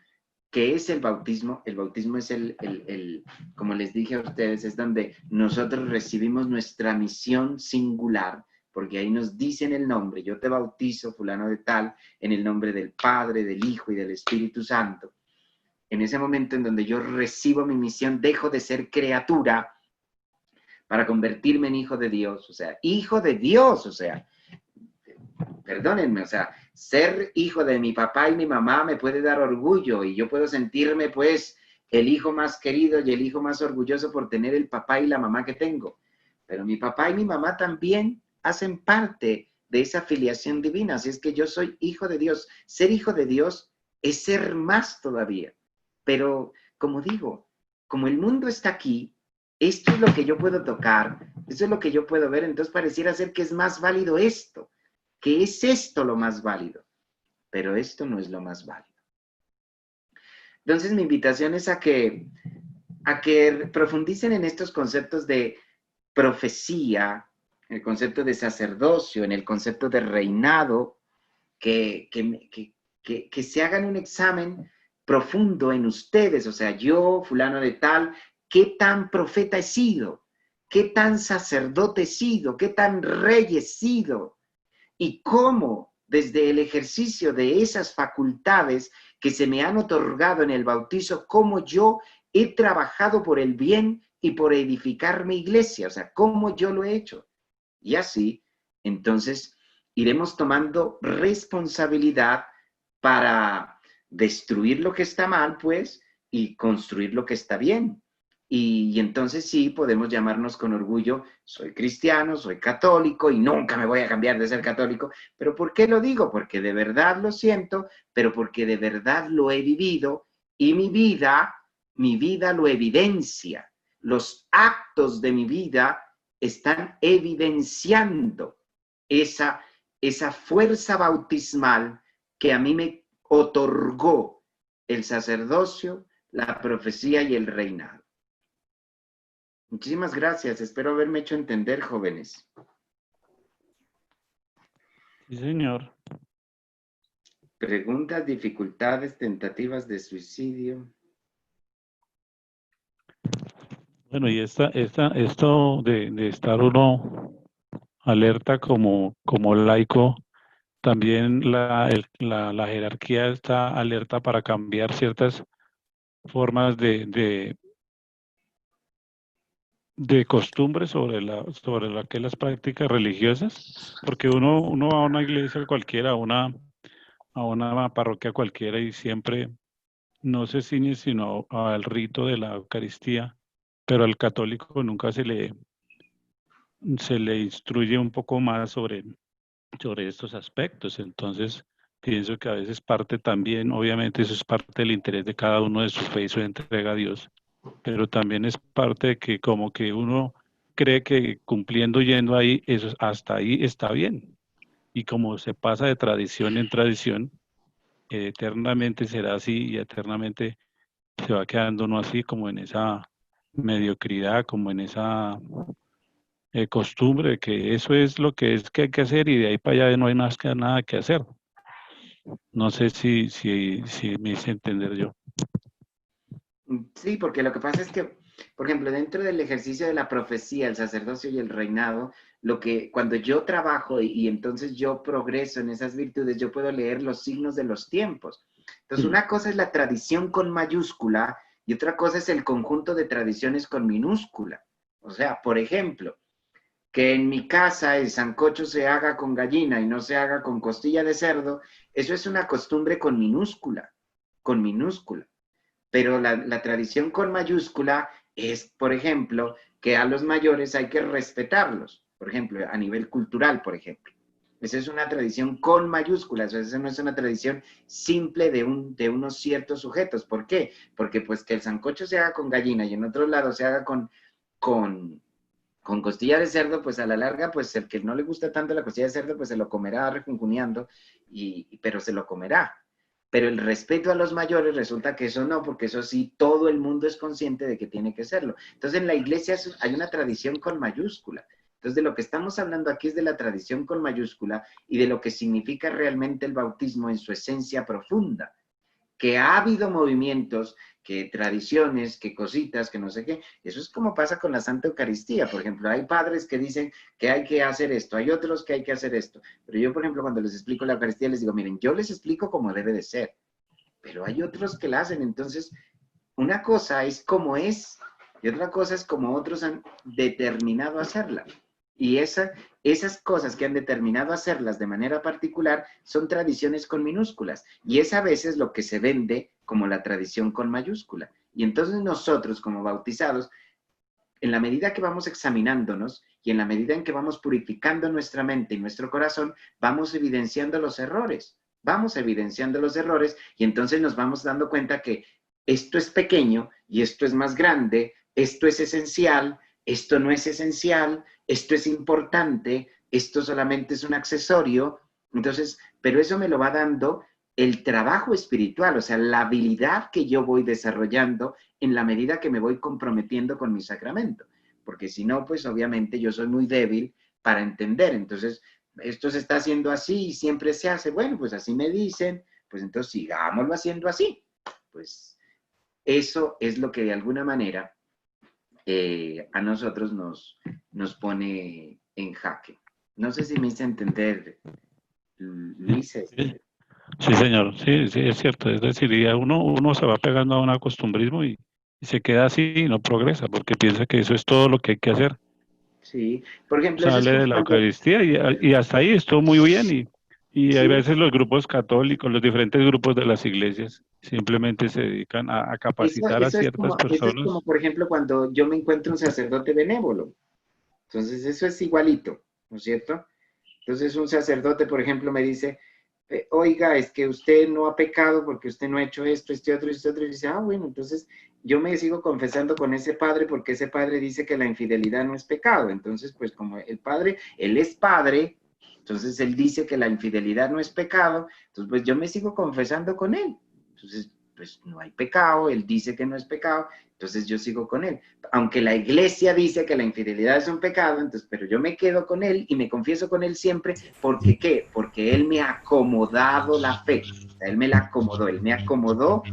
¿Qué es el bautismo? El bautismo es como les dije a ustedes, es donde nosotros recibimos nuestra misión singular, porque ahí nos dicen el nombre, yo te bautizo, fulano de tal, en el nombre del Padre, del Hijo y del Espíritu Santo. En ese momento en donde yo recibo mi misión, dejo de ser criatura para convertirme en hijo de Dios, o sea, hijo de Dios, o sea, perdónenme, o sea, ser hijo de mi papá y mi mamá me puede dar orgullo y yo puedo sentirme pues el hijo más querido y el hijo más orgulloso por tener el papá y la mamá que tengo. Pero mi papá y mi mamá también hacen parte de esa filiación divina, así es que yo soy hijo de Dios. Ser hijo de Dios es ser más todavía. Pero como digo, como el mundo está aquí, esto es lo que yo puedo tocar, esto es lo que yo puedo ver, entonces pareciera ser que es más válido esto, que es esto lo más válido, pero esto no es lo más válido. Entonces mi invitación es a que profundicen en estos conceptos de profecía, en el concepto de sacerdocio, en el concepto de reinado, que se hagan un examen profundo en ustedes, o sea, yo, fulano de tal, ¿qué tan profeta he sido? ¿Qué tan sacerdote he sido? ¿Qué tan rey he sido? Y cómo desde el ejercicio de esas facultades que se me han otorgado en el bautizo, cómo yo he trabajado por el bien y por edificar mi iglesia, o sea, cómo yo lo he hecho. Y así, entonces, iremos tomando responsabilidad para destruir lo que está mal, pues, y construir lo que está bien. Y entonces sí, podemos llamarnos con orgullo, soy cristiano, soy católico y nunca me voy a cambiar de ser católico. ¿Pero por qué lo digo? Porque de verdad lo siento, pero porque de verdad lo he vivido y mi vida lo evidencia. Los actos de mi vida están evidenciando esa, esa fuerza bautismal que a mí me otorgó el sacerdocio, la profecía y el reinado. Muchísimas gracias. Espero haberme hecho entender, jóvenes. Sí, señor. Preguntas, dificultades, tentativas de suicidio. Bueno, y esto de estar uno alerta como laico. También la jerarquía está alerta para cambiar ciertas formas de costumbres sobre la que las prácticas religiosas, porque uno va a una iglesia cualquiera, a una parroquia cualquiera y siempre no se ciñe sino al rito de la Eucaristía, pero al católico nunca se le instruye un poco más sobre estos aspectos. Entonces, pienso que a veces parte también, obviamente eso es parte del interés de cada uno de su fe y su entrega a Dios, pero también es parte de que como que uno cree que cumpliendo yendo ahí, eso hasta ahí está bien. Y como se pasa de tradición en tradición, eternamente será así y eternamente se va quedando uno así como en esa mediocridad, como en esa costumbre, que eso es lo que es que hay que hacer y de ahí para allá no hay nada que hacer. No sé si me hice entender yo. Sí, porque lo que pasa es que, por ejemplo, dentro del ejercicio de la profecía, el sacerdocio y el reinado, cuando yo trabajo y entonces yo progreso en esas virtudes, yo puedo leer los signos de los tiempos. Entonces, una cosa es la tradición con mayúscula y otra cosa es el conjunto de tradiciones con minúscula. O sea, por ejemplo, que en mi casa el sancocho se haga con gallina y no se haga con costilla de cerdo, eso es una costumbre con minúscula, con minúscula. Pero la tradición con mayúscula es, por ejemplo, que a los mayores hay que respetarlos, por ejemplo, a nivel cultural, por ejemplo. Esa es una tradición con mayúsculas, esa no es una tradición simple de unos ciertos sujetos. ¿Por qué? Porque pues que el sancocho se haga con gallina y en otro lado se haga con, con costilla de cerdo, pues a la larga, pues el que no le gusta tanto la costilla de cerdo, pues se lo comerá refunfuneando, pero se lo comerá. Pero el respeto a los mayores resulta que eso no, porque eso sí, todo el mundo es consciente de que tiene que serlo. Entonces en la iglesia hay una tradición con mayúscula. Entonces de lo que estamos hablando aquí es de la tradición con mayúscula y de lo que significa realmente el bautismo en su esencia profunda, que ha habido movimientos, que tradiciones, que cositas, que no sé qué. Eso es como pasa con la Santa Eucaristía. Por ejemplo, hay padres que dicen que hay que hacer esto, hay otros que hay que hacer esto. Pero yo, por ejemplo, cuando les explico la Eucaristía, les digo, miren, yo les explico cómo debe de ser, pero hay otros que la hacen. Entonces, una cosa es como es y otra cosa es como otros han determinado hacerla. Y esas cosas que han determinado hacerlas de manera particular son tradiciones con minúsculas. Y es a veces lo que se vende como la tradición con mayúscula. Y entonces nosotros como bautizados, en la medida que vamos examinándonos y en la medida en que vamos purificando nuestra mente y nuestro corazón, vamos evidenciando los errores. Vamos evidenciando los errores y entonces nos vamos dando cuenta que esto es pequeño y esto es más grande, esto es esencial, esto no es esencial, esto es importante, esto solamente es un accesorio. Entonces, pero eso me lo va dando el trabajo espiritual, o sea, la habilidad que yo voy desarrollando en la medida que me voy comprometiendo con mi sacramento. Porque si no, pues obviamente yo soy muy débil para entender. Entonces, esto se está haciendo así y siempre se hace. Bueno, pues así me dicen, pues entonces sigámoslo haciendo así. Pues eso es lo que de alguna manera a nosotros nos pone en jaque. No sé si me hice entender, Luis. Sí, sí, señor, sí, sí, es cierto. Es decir, ya uno se va pegando a un acostumbrismo y se queda así y no progresa porque piensa que eso es todo lo que hay que hacer. Sí, por ejemplo, eso es Sale como de la cuando... Eucaristía y hasta ahí estuvo muy bien y hay Sí, veces los grupos católicos, los diferentes grupos de las iglesias simplemente se dedican a capacitar a ciertas eso es como, personas. por ejemplo, cuando yo me encuentro un sacerdote benévolo. Entonces, eso es igualito, ¿no es cierto? Entonces, un sacerdote, por ejemplo, me dice, oiga, es que usted no ha pecado porque usted no ha hecho esto, este otro, y dice, ah, bueno, entonces yo me sigo confesando con ese padre porque ese padre dice que la infidelidad no es pecado. Entonces, pues como el padre, él es padre, entonces él dice que la infidelidad no es pecado, entonces pues yo me sigo confesando con él. Entonces, pues no hay pecado, él dice que no es pecado, entonces yo sigo con él. Aunque la iglesia dice que la infidelidad es un pecado, entonces, pero yo me quedo con él y me confieso con él siempre, ¿porque qué? Porque él me ha acomodado la fe, o sea, él me la acomodó, él me acomodó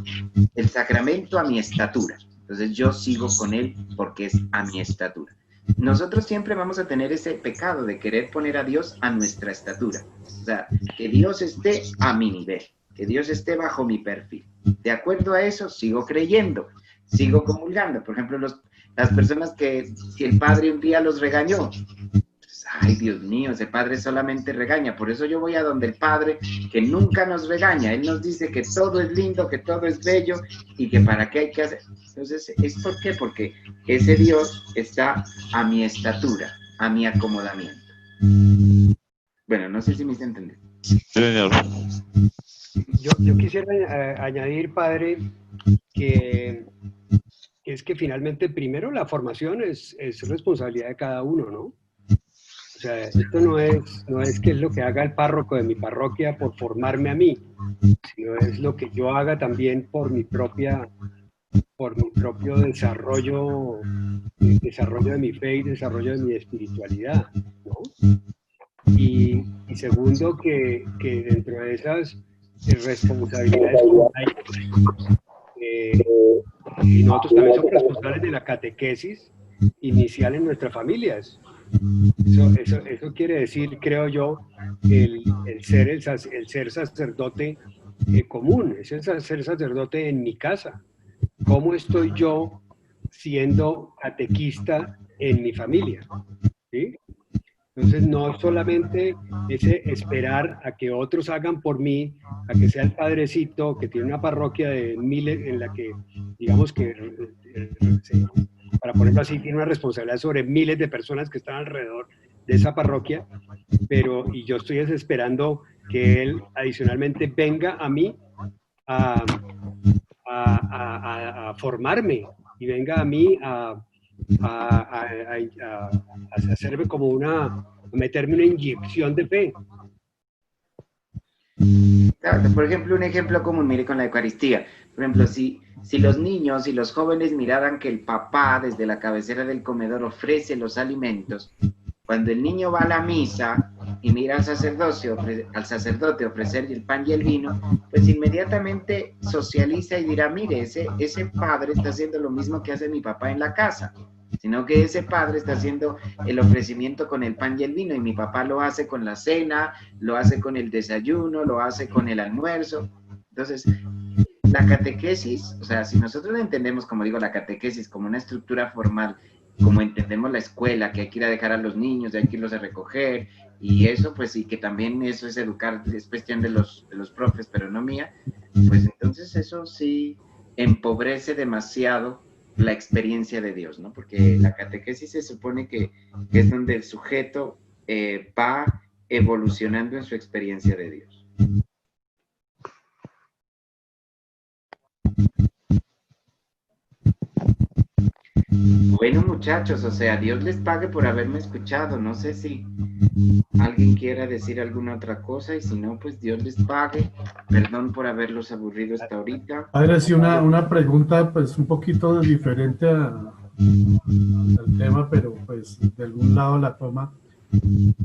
el sacramento a mi estatura. Entonces yo sigo con él porque es a mi estatura. nosotros siempre vamos a tener ese pecado de querer poner a Dios a nuestra estatura. O sea, que Dios esté a mi nivel, que Dios esté bajo mi perfil. De acuerdo a eso, sigo creyendo, sigo comulgando. Por ejemplo, las personas que si el padre un día los regañó, pues, ay, Dios mío, ese padre solamente regaña. Por eso yo voy a donde el padre que nunca nos regaña. Él nos dice que todo es lindo, que todo es bello y que para qué hay que hacer. Entonces, ¿es por qué? Porque ese Dios está a mi estatura, a mi acomodamiento. Bueno, no sé si me hice entender. Señor. Yo quisiera añadir, padre, que es que finalmente primero la formación es responsabilidad de cada uno, ¿no? O sea, esto no es que es lo que haga el párroco de mi parroquia por formarme a mí, sino es lo que yo haga también por mi propio desarrollo de mi fe y desarrollo de mi espiritualidad, ¿no? Y segundo, que dentro de esas responsabilidades como laicos, y nosotros también somos responsables de la catequesis inicial en nuestras familias. Eso quiere decir, creo yo, el ser sacerdote común, es el ser sacerdote en mi casa. ¿Cómo estoy yo siendo catequista en mi familia? ¿Sí? Entonces, no solamente ese esperar a que otros hagan por mí, a que sea el padrecito que tiene una parroquia de miles en la que, digamos que, para ponerlo así, tiene una responsabilidad sobre miles de personas que están alrededor de esa parroquia, y yo estoy esperando que él adicionalmente venga a mí a, a formarme y venga a mí a hacerme como meterme una inyección de fe. Claro, por ejemplo, un ejemplo común, mire, con la Eucaristía. Por ejemplo, si los niños y los jóvenes miraran que el papá desde la cabecera del comedor ofrece los alimentos, cuando el niño va a la misa y mira al sacerdote ofrecer el pan y el vino, pues inmediatamente socializa y dirá, mire, ese padre está haciendo lo mismo que hace mi papá en la casa, sino que ese padre está haciendo el ofrecimiento con el pan y el vino y mi papá lo hace con la cena, lo hace con el desayuno, lo hace con el almuerzo. Entonces, la catequesis, o sea, si nosotros entendemos, como digo, la catequesis como una estructura formal, como entendemos la escuela, que hay que ir a dejar a los niños, hay que irlos a recoger, y eso, pues sí, que también eso es educar, es cuestión de los profes, pero no mía, pues entonces eso sí empobrece demasiado la experiencia de Dios, ¿no? Porque la catequesis se supone que es donde el sujeto va evolucionando en su experiencia de Dios. Bueno, muchachos, o sea, Dios les pague por haberme escuchado. No sé si alguien quiera decir alguna otra cosa y si no, pues Dios les pague. Perdón por haberlos aburrido hasta ahorita. Padre, sí, una pregunta pues un poquito diferente al tema, pero pues de algún lado la toma.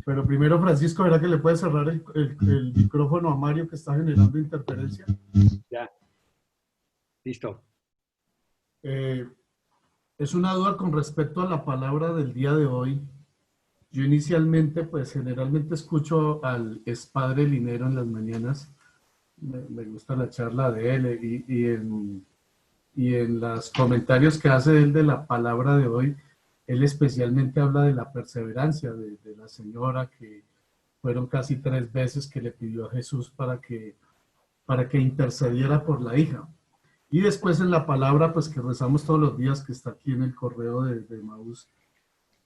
Pero primero, Francisco, ¿verdad que le puede cerrar el micrófono a Mario que está generando interferencia? Ya. Listo. Es una duda con respecto a la palabra del día de hoy. Yo inicialmente, pues generalmente escucho al expadre Linero en las mañanas. Me gusta la charla de él y en los comentarios que hace él de la palabra de hoy, él especialmente habla de la perseverancia de la señora que fueron casi 3 veces que le pidió a Jesús para que intercediera por la hija. Y después en la palabra, pues que rezamos todos los días, que está aquí en el correo de Maús,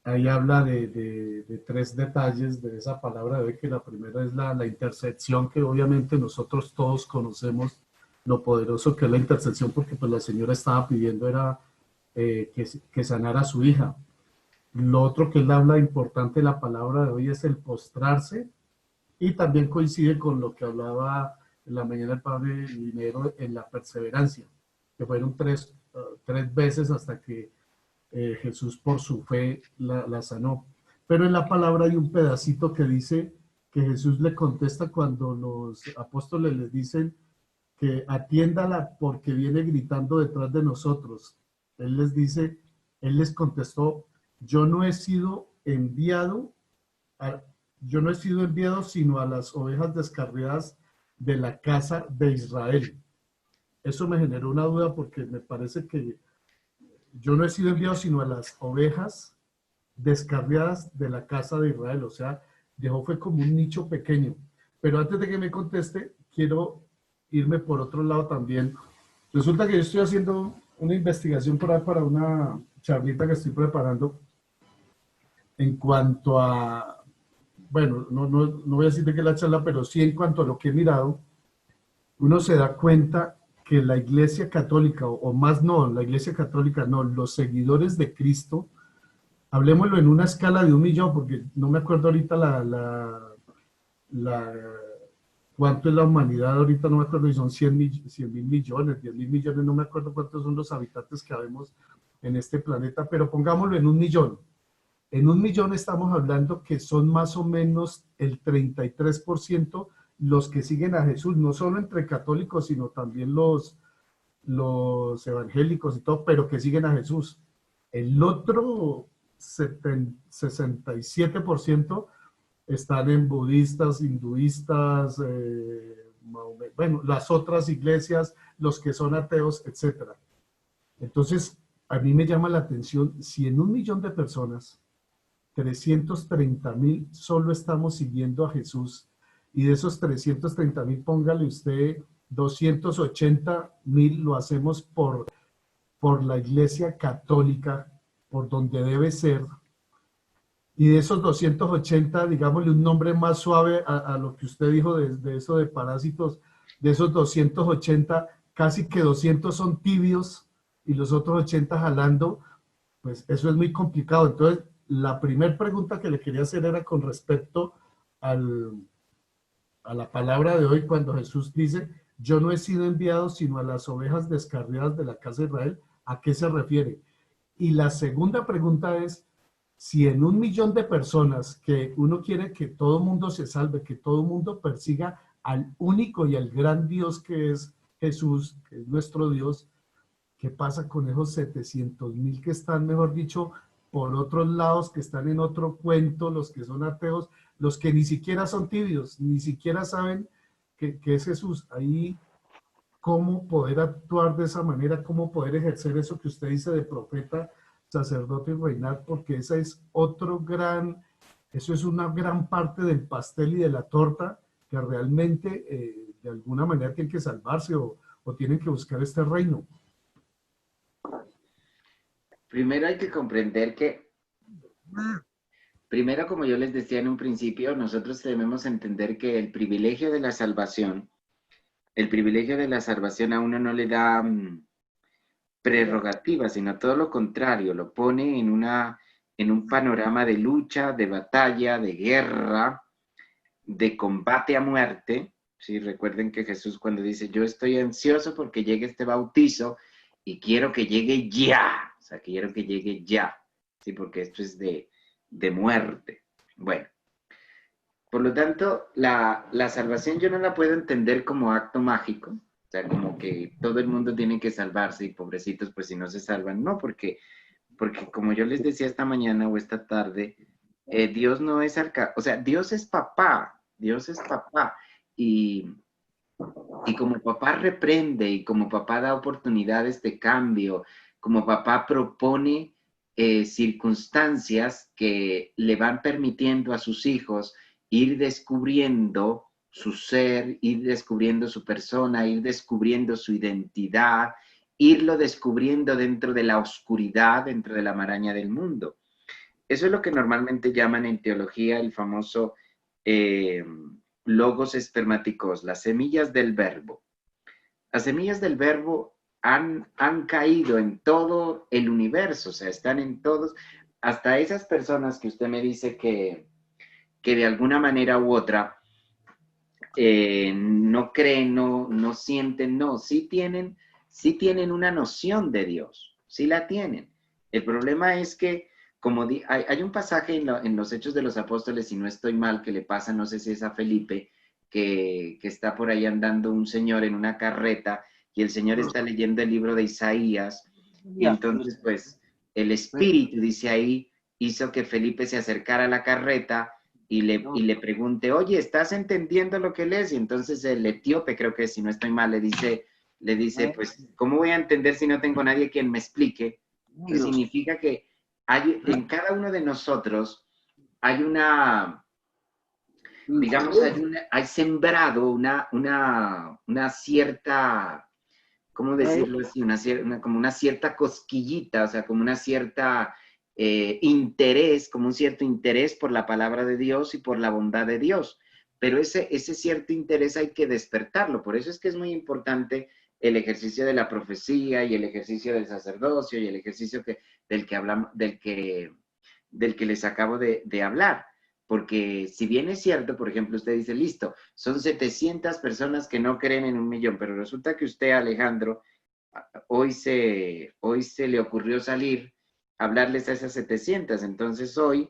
ahí habla de 3 detalles de esa palabra de hoy, que la primera es la intercesión, que obviamente nosotros todos conocemos lo poderoso que es la intercesión, porque pues la señora estaba pidiendo era que sanara a su hija. Lo otro que él habla importante de la palabra de hoy es el postrarse, y también coincide con lo que hablaba en la mañana el padre Linero en la perseverancia, que fueron 3 veces hasta que Jesús por su fe la sanó. Pero en la palabra hay un pedacito que dice que Jesús le contesta cuando los apóstoles les dicen que atiéndala porque viene gritando detrás de nosotros. Él les dice, él les contestó, yo no he sido enviado, yo no he sido enviado sino a las ovejas descarriadas de la casa de Israel. Eso me generó una duda porque me parece que yo no he sido enviado sino a las ovejas descarriadas de la casa de Israel. O sea, dejó fue como un nicho pequeño. Pero antes de que me conteste, quiero irme por otro lado también. Resulta que yo estoy haciendo una investigación por ahí para una charlita que estoy preparando en cuanto a, bueno, no voy a decir de qué es la charla, pero sí en cuanto a lo que he mirado, uno se da cuenta que la Iglesia Católica, o más no, la Iglesia Católica no, los seguidores de Cristo, hablemoslo en una escala de 1.000.000, porque no me acuerdo ahorita cuánto es la humanidad, ahorita no me acuerdo si son 100.000 millones, 10.000 millones, no me acuerdo cuántos son los habitantes que habemos en este planeta, pero pongámoslo en 1.000.000. En 1.000.000 estamos hablando que son más o menos el 33% los que siguen a Jesús, no solo entre católicos, sino también los evangélicos y todo, pero que siguen a Jesús. El otro 67% están en budistas, hinduistas, bueno, las otras iglesias, los que son ateos, etc. Entonces, a mí me llama la atención, si en 1.000.000 de personas, 330.000 solo estamos siguiendo a Jesús, y de esos 330.000, póngale usted 280.000 lo hacemos por la Iglesia Católica, por donde debe ser, y de esos 280, digámosle un nombre más suave a lo que usted dijo de eso de parásitos, de esos 280, casi que 200 son tibios y los otros 80 jalando, pues eso es muy complicado. Entonces, la primera pregunta que le quería hacer era con respecto a la palabra de hoy, cuando Jesús dice, yo no he sido enviado sino a las ovejas descarriadas de la casa de Israel. ¿A qué se refiere? Y la segunda pregunta es, si en 1.000.000 de personas que uno quiere que todo mundo se salve, que todo mundo persiga al único y al gran Dios que es Jesús, que es nuestro Dios, ¿qué pasa con esos 700.000 que están, mejor dicho, por otros lados, que están en otro cuento, los que son ateos, los que ni siquiera son tibios, ni siquiera saben que es Jesús? Ahí, ¿cómo poder actuar de esa manera? ¿Cómo poder ejercer eso que usted dice de profeta, sacerdote y reinar? Porque esa es eso es una gran parte del pastel y de la torta que realmente de alguna manera tienen que salvarse o tienen que buscar este reino. Primero hay que comprender que, primero, como yo les decía en un principio, nosotros debemos entender que el privilegio de la salvación a uno no le da prerrogativas, sino todo lo contrario, lo pone en un panorama de lucha, de batalla, de guerra, de combate a muerte. ¿Sí? Recuerden que Jesús, cuando dice, yo estoy ansioso porque llegue este bautizo y quiero que llegue ya, o sea, quiero que llegue ya, ¿sí? Porque esto es de muerte. Bueno, por lo tanto, la salvación yo no la puedo entender como acto mágico, o sea, como que todo el mundo tiene que salvarse y pobrecitos, pues si no se salvan, no, porque como yo les decía esta mañana o esta tarde, Dios no es o sea, Dios es papá, y como papá reprende y como papá da oportunidades de cambio, como papá propone circunstancias que le van permitiendo a sus hijos ir descubriendo su ser, ir descubriendo su persona, ir descubriendo su identidad, irlo descubriendo dentro de la oscuridad, dentro de la maraña del mundo. Eso es lo que normalmente llaman en teología el famoso logos espermáticos, las semillas del verbo. Las semillas del verbo han caído en todo el universo, o sea, están en todos, hasta esas personas que usted me dice que de alguna manera u otra no creen, no sienten, no, sí tienen una noción de Dios, sí la tienen. El problema es que, como hay un pasaje en los Hechos de los Apóstoles, si no estoy mal, que le pasa, no sé si es a Felipe, que está por ahí andando un señor en una carreta y el señor está leyendo el libro de Isaías y entonces pues el Espíritu dice ahí, hizo que Felipe se acercara a la carreta y le pregunte, oye, ¿estás entendiendo lo que lees? Y entonces el etíope, creo que si no estoy mal, le dice, pues, ¿cómo voy a entender si no tengo nadie quien me explique? Que significa que hay, en cada uno de nosotros hay una, digamos, hay sembrado una cierta, ¿cómo decirlo así? Como una cierta cosquillita, o sea, como una cierta interés, como un cierto interés por la palabra de Dios y por la bondad de Dios. Pero ese cierto interés hay que despertarlo. Por eso es que es muy importante el ejercicio de la profecía y el ejercicio del sacerdocio y el ejercicio del que les acabo de hablar. Porque si bien es cierto, por ejemplo, usted dice, listo, son 700 personas que no creen en 1.000.000, pero resulta que usted, Alejandro, hoy se le ocurrió salir a hablarles a esas 700. Entonces hoy,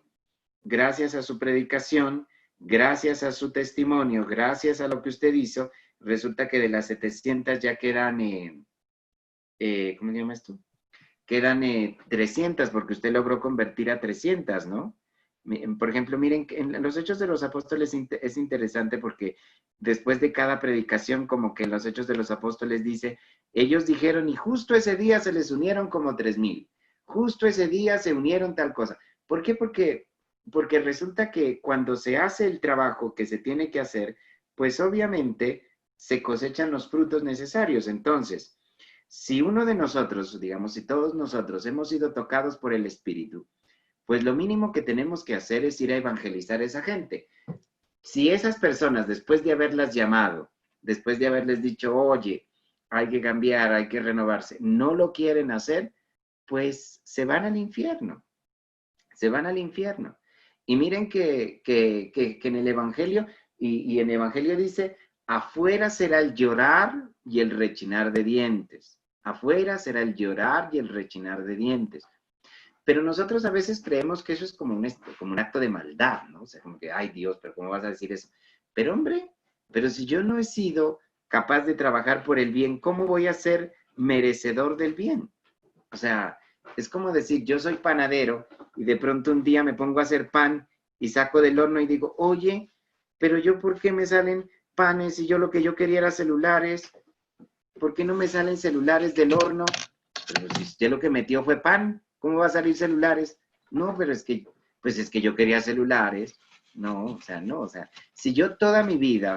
gracias a su predicación, gracias a su testimonio, gracias a lo que usted hizo, resulta que de las 700 ya quedan, ¿cómo se llama esto? Quedan 300, porque usted logró convertir a 300, ¿no? Por ejemplo, miren, en los Hechos de los Apóstoles es interesante porque después de cada predicación, como que en los Hechos de los Apóstoles dice, ellos dijeron, y justo ese día se les unieron como 3.000, justo ese día se unieron tal cosa. ¿Por qué? Porque resulta que cuando se hace el trabajo que se tiene que hacer, pues obviamente se cosechan los frutos necesarios. Entonces, si uno de nosotros, digamos, si todos nosotros hemos sido tocados por el Espíritu, pues lo mínimo que tenemos que hacer es ir a evangelizar a esa gente. Si esas personas, después de haberlas llamado, después de haberles dicho, oye, hay que cambiar, hay que renovarse, no lo quieren hacer, pues se van al infierno. Se van al infierno. Y miren que en el Evangelio, y en el Evangelio dice, afuera será el llorar y el rechinar de dientes. Afuera será el llorar y el rechinar de dientes. Pero nosotros a veces creemos que eso es como un acto de maldad, ¿no? O sea, como que, ay Dios, pero ¿cómo vas a decir eso? Pero hombre, pero si yo no he sido capaz de trabajar por el bien, ¿cómo voy a ser merecedor del bien? O sea, es como decir, yo soy panadero y de pronto un día me pongo a hacer pan y saco del horno y digo, oye, pero yo ¿por qué me salen panes y yo lo que yo quería era celulares? ¿Por qué no me salen celulares del horno? Pero si usted lo que metió fue pan, ¿cómo va a salir celulares? No, pero es que, pues es que yo quería celulares. No, o sea, no, o sea, si yo toda mi vida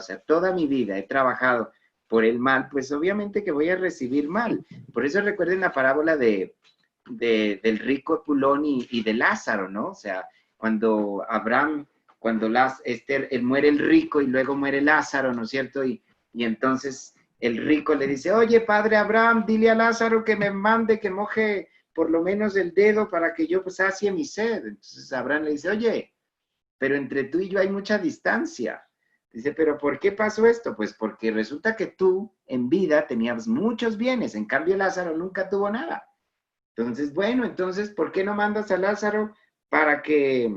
he trabajado por el mal, pues obviamente que voy a recibir mal. Por eso recuerden la parábola del rico Epulón y de Lázaro, ¿no? O sea, cuando muere el rico y luego muere Lázaro, ¿no es cierto? Y entonces el rico le dice, oye, padre Abraham, dile a Lázaro que me mande, que moje por lo menos el dedo para que yo pues sacie mi sed. Entonces Abraham le dice, oye, pero entre tú y yo hay mucha distancia. Dice, ¿pero por qué pasó esto? Pues porque resulta que tú en vida tenías muchos bienes, en cambio Lázaro nunca tuvo nada. Entonces, bueno, entonces, ¿por qué no mandas a Lázaro para que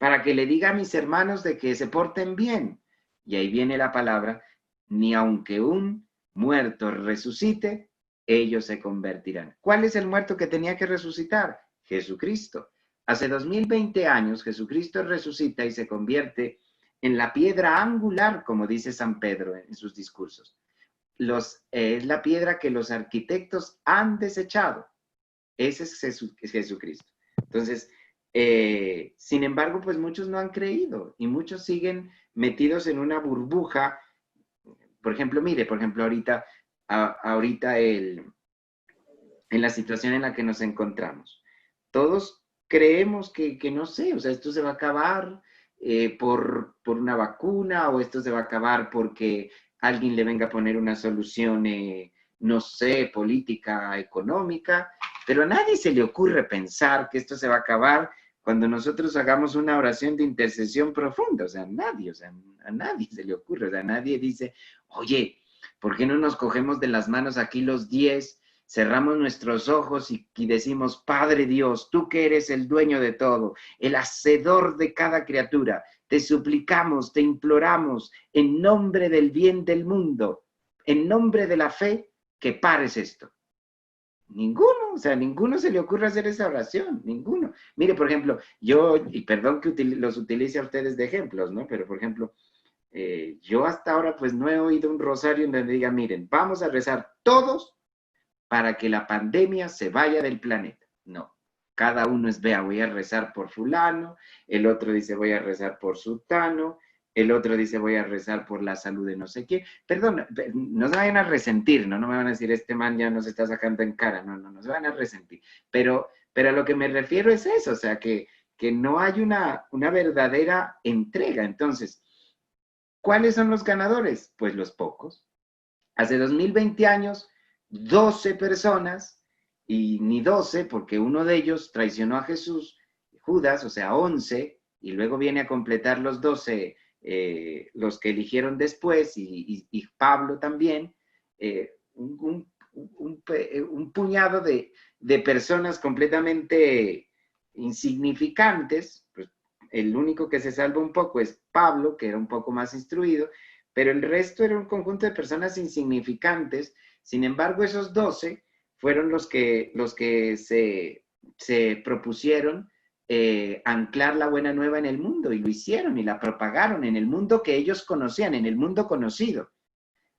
le diga a mis hermanos de que se porten bien? Y ahí viene la palabra, ni aunque un muerto resucite, ellos se convertirán. ¿Cuál es el muerto que tenía que resucitar? Jesucristo. Hace 2020 años Jesucristo resucita y se convierte en la piedra angular, como dice San Pedro en sus discursos. Es la piedra que los arquitectos han desechado. Ese es Jesucristo. Entonces, sin embargo, pues muchos no han creído y muchos siguen metidos en una burbuja. Por ejemplo, mire, ahorita en la situación en la que nos encontramos. Todos creemos que no sé, o sea, esto se va a acabar por una vacuna, o esto se va a acabar porque alguien le venga a poner una solución, no sé, política, económica, pero a nadie se le ocurre pensar que esto se va a acabar cuando nosotros hagamos una oración de intercesión profunda. O sea, a nadie se le ocurre, o sea, nadie dice, oye, ¿por qué no nos cogemos de las manos aquí los 10, cerramos nuestros ojos y decimos, Padre Dios, tú que eres el dueño de todo, el hacedor de cada criatura, te suplicamos, te imploramos, en nombre del bien del mundo, en nombre de la fe, que pares esto? Ninguno, o sea, ninguno se le ocurre hacer esa oración, ninguno. Mire, por ejemplo, yo, y perdón que los utilice a ustedes de ejemplos, ¿no? Pero, por ejemplo, yo hasta ahora pues no he oído un rosario en donde diga, miren, vamos a rezar todos para que la pandemia se vaya del planeta. No, cada uno es, vea, voy a rezar por fulano, el otro dice, voy a rezar por sultano, el otro dice, voy a rezar por la salud de no sé qué. Perdón, no se vayan a resentir, ¿no? No me van a decir, este man ya nos está sacando en cara. No, no, no se van a resentir. Pero a lo que me refiero es eso, o sea, que no hay una verdadera entrega. Entonces, ¿cuáles son los ganadores? Pues los pocos. Hace 2020 años, 12 personas, y ni 12, porque uno de ellos traicionó a Jesús, Judas, o sea, 11, y luego viene a completar los 12, los que eligieron después, y Pablo también, un puñado de personas completamente insignificantes. Pues el único que se salva un poco es Pablo, que era un poco más instruido, pero el resto era un conjunto de personas insignificantes. Sin embargo, esos 12 fueron los que se propusieron anclar la buena nueva en el mundo, y lo hicieron y la propagaron en el mundo que ellos conocían, en el mundo conocido.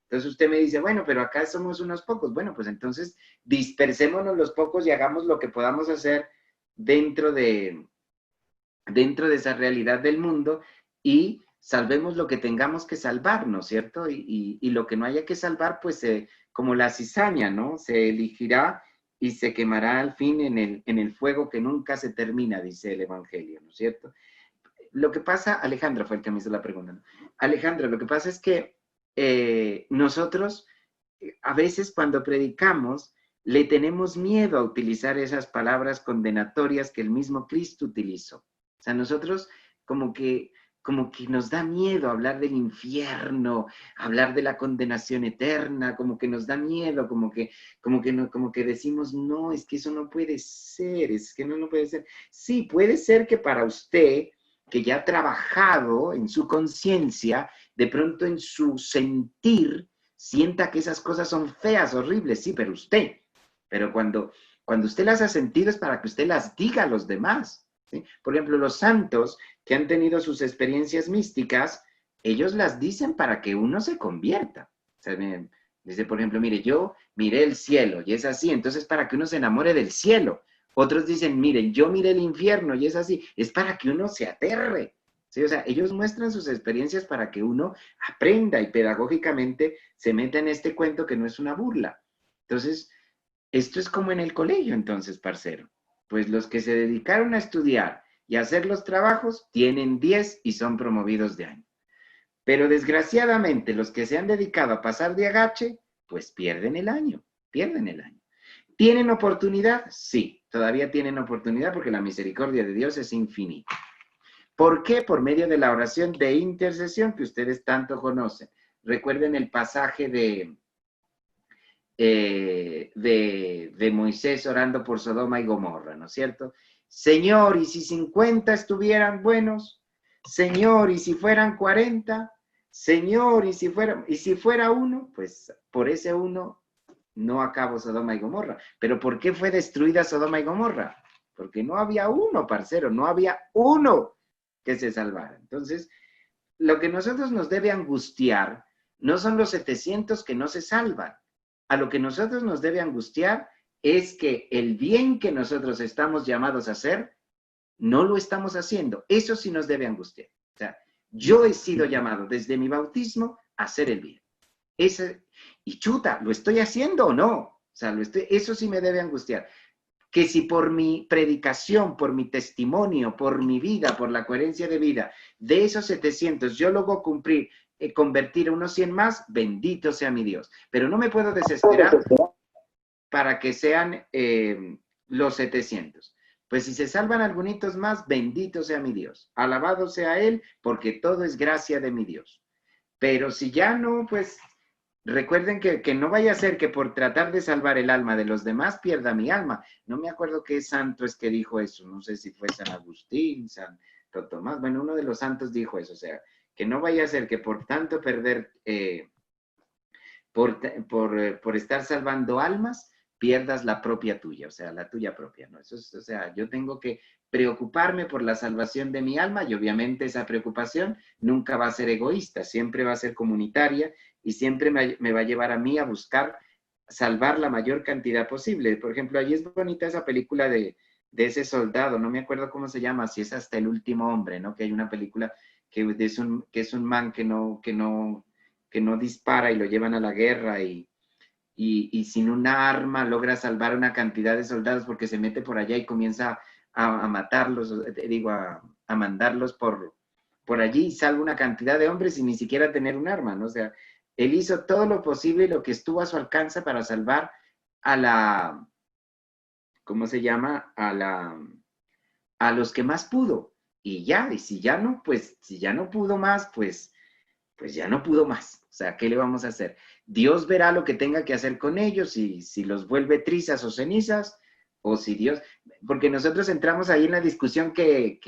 Entonces usted me dice, bueno, pero acá somos unos pocos. Bueno, pues entonces dispersémonos los pocos y hagamos lo que podamos hacer dentro de esa realidad del mundo, y salvemos lo que tengamos que salvar, ¿no es cierto? Y lo que no haya que salvar, pues como la cizaña, ¿no? Se elegirá y se quemará al fin en el fuego que nunca se termina, dice el Evangelio, ¿no es cierto? Lo que pasa, Alejandra fue el que me hizo la pregunta, ¿no? Alejandra, lo que pasa es que nosotros a veces cuando predicamos le tenemos miedo a utilizar esas palabras condenatorias que el mismo Cristo utilizó. O sea, nosotros como que nos da miedo hablar del infierno, hablar de la condenación eterna, como que nos da miedo, como que decimos, no, es que eso no puede ser, es que no puede ser. Sí, puede ser que para usted, que ya ha trabajado en su conciencia, de pronto en su sentir, sienta que esas cosas son feas, horribles, sí, pero cuando usted las ha sentido es para que usted las diga a los demás, ¿sí? Por ejemplo, los santos que han tenido sus experiencias místicas, ellos las dicen para que uno se convierta. O sea, dice, por ejemplo, mire, yo miré el cielo y es así, entonces para que uno se enamore del cielo. Otros dicen, miren, yo miré el infierno y es así, es para que uno se aterre. ¿Sí? O sea, ellos muestran sus experiencias para que uno aprenda y pedagógicamente se meta en este cuento que no es una burla. Entonces, esto es como en el colegio, entonces, parcero. Pues los que se dedicaron a estudiar y a hacer los trabajos tienen 10 y son promovidos de año. Pero desgraciadamente los que se han dedicado a pasar de agache, pues pierden el año. ¿Tienen oportunidad? Sí, todavía tienen oportunidad porque la misericordia de Dios es infinita. ¿Por qué? Por medio de la oración de intercesión que ustedes tanto conocen. Recuerden el pasaje de Moisés orando por Sodoma y Gomorra, ¿no es cierto? Señor, ¿y si 50 estuvieran buenos? Señor, ¿y si fueran 40? Señor, ¿y si fuera uno? Pues por ese uno no acabó Sodoma y Gomorra. ¿Pero por qué fue destruida Sodoma y Gomorra? Porque no había uno, parcero, no había uno que se salvara. Entonces, lo que nosotros nos debe angustiar no son los 700 que no se salvan. A lo que nosotros nos debe angustiar es que el bien que nosotros estamos llamados a hacer, no lo estamos haciendo. Eso sí nos debe angustiar. O sea, yo he sido llamado desde mi bautismo a hacer el bien. Y chuta, ¿lo estoy haciendo o no? O sea, eso sí me debe angustiar. Que si por mi predicación, por mi testimonio, por mi vida, por la coherencia de vida, de esos 700 yo logro cumplir, convertir a unos 100 más, bendito sea mi Dios. Pero no me puedo desesperar para que sean los 700. Pues si se salvan algunos más, bendito sea mi Dios. Alabado sea Él, porque todo es gracia de mi Dios. Pero si ya no, pues recuerden que no vaya a ser que por tratar de salvar el alma de los demás pierda mi alma. No me acuerdo qué santo es que dijo eso. No sé si fue San Agustín, San Tomás. Bueno, uno de los santos dijo eso. O sea, que no vaya a ser que por tanto perder, por estar salvando almas, pierdas la propia tuya, o sea, la tuya propia, ¿no? Eso es, o sea, yo tengo que preocuparme por la salvación de mi alma y obviamente esa preocupación nunca va a ser egoísta, siempre va a ser comunitaria y siempre me va a llevar a mí a buscar salvar la mayor cantidad posible. Por ejemplo, ahí es bonita esa película de ese soldado, no me acuerdo cómo se llama, si es Hasta el último hombre, ¿no? Que hay una película que es un man que no dispara y lo llevan a la guerra y sin una arma logra salvar una cantidad de soldados porque se mete por allá y comienza a matarlos, digo, a mandarlos por allí y salva una cantidad de hombres sin ni siquiera tener un arma, ¿no? O sea, él hizo todo lo posible y lo que estuvo a su alcance para salvar a la, ¿cómo se llama? A los que más pudo. Y ya, y si ya no, pues, si ya no pudo más, pues ya no pudo más. O sea, ¿qué le vamos a hacer? Dios verá lo que tenga que hacer con ellos, y si los vuelve trizas o cenizas, o si Dios, porque nosotros entramos ahí en la discusión que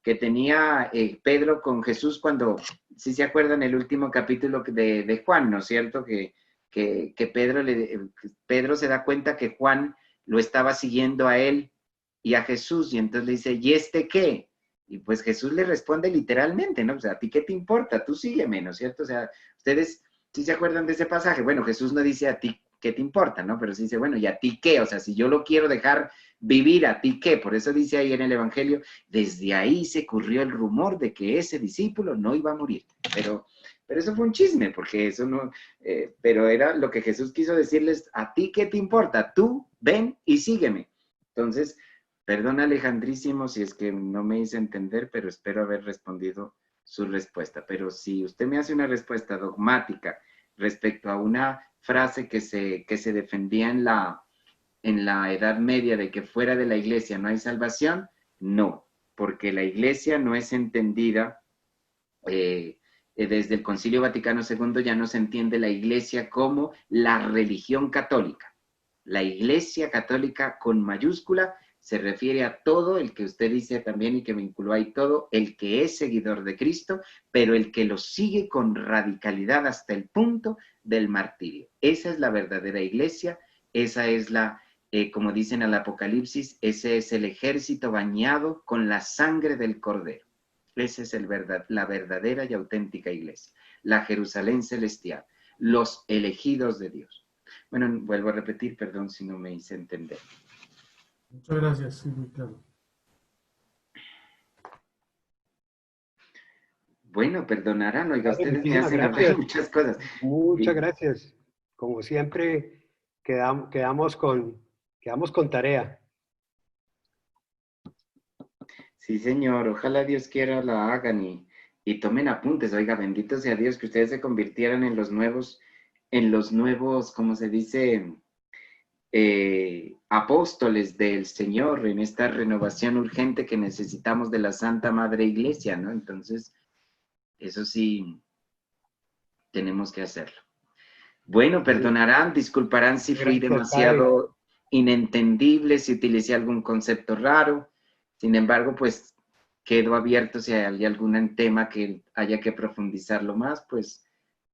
tenía Pedro con Jesús cuando, si se acuerdan, el último capítulo de Juan, ¿no es cierto? Que Pedro se da cuenta que Juan lo estaba siguiendo a él y a Jesús, y entonces le dice, ¿y este qué? Y pues Jesús le responde literalmente, ¿no? O sea, ¿a ti qué te importa? Tú sígueme, ¿no es cierto? O sea, ustedes sí se acuerdan de ese pasaje. Bueno, Jesús no dice a ti qué te importa, ¿no? Pero sí dice, bueno, ¿y a ti qué? O sea, si yo lo quiero dejar vivir, ¿a ti qué? Por eso dice ahí en el Evangelio, desde ahí se corrió el rumor de que ese discípulo no iba a morir. Pero eso fue un chisme, porque eso no, pero era lo que Jesús quiso decirles, ¿a ti qué te importa? Tú ven y sígueme. Entonces, perdón, Alejandrísimo, si es que no me hice entender, pero espero haber respondido su respuesta. Pero si usted me hace una respuesta dogmática respecto a una frase que se defendía en la Edad Media de que fuera de la iglesia no hay salvación, no, porque la iglesia no es entendida, desde el Concilio Vaticano II ya no se entiende la iglesia como la religión católica. La iglesia católica con mayúscula se refiere a todo el que usted dice también y que vinculó ahí todo, el que es seguidor de Cristo, pero el que lo sigue con radicalidad hasta el punto del martirio. Esa es la verdadera iglesia, esa es como dicen al Apocalipsis, ese es el ejército bañado con la sangre del Cordero. Esa es la verdadera y auténtica iglesia, la Jerusalén celestial, los elegidos de Dios. Bueno, vuelvo a repetir, perdón si no me hice entender. Muchas gracias, sí, muy claro. Bueno, perdonarán, oiga, Padre, ustedes me hacen hablar muchas cosas. Muchas gracias. Como siempre, quedamos con tarea. Sí, señor, ojalá Dios quiera la hagan y tomen apuntes. Oiga, bendito sea Dios que ustedes se convirtieran en los nuevos, ¿cómo se dice? Apóstoles del Señor en esta renovación urgente que necesitamos de la Santa Madre Iglesia, ¿no? Entonces, eso sí, tenemos que hacerlo. Bueno, perdonarán, disculparán si fui demasiado inentendible, si utilicé algún concepto raro. Sin embargo, pues quedo abierto si hay algún tema que haya que profundizarlo más, pues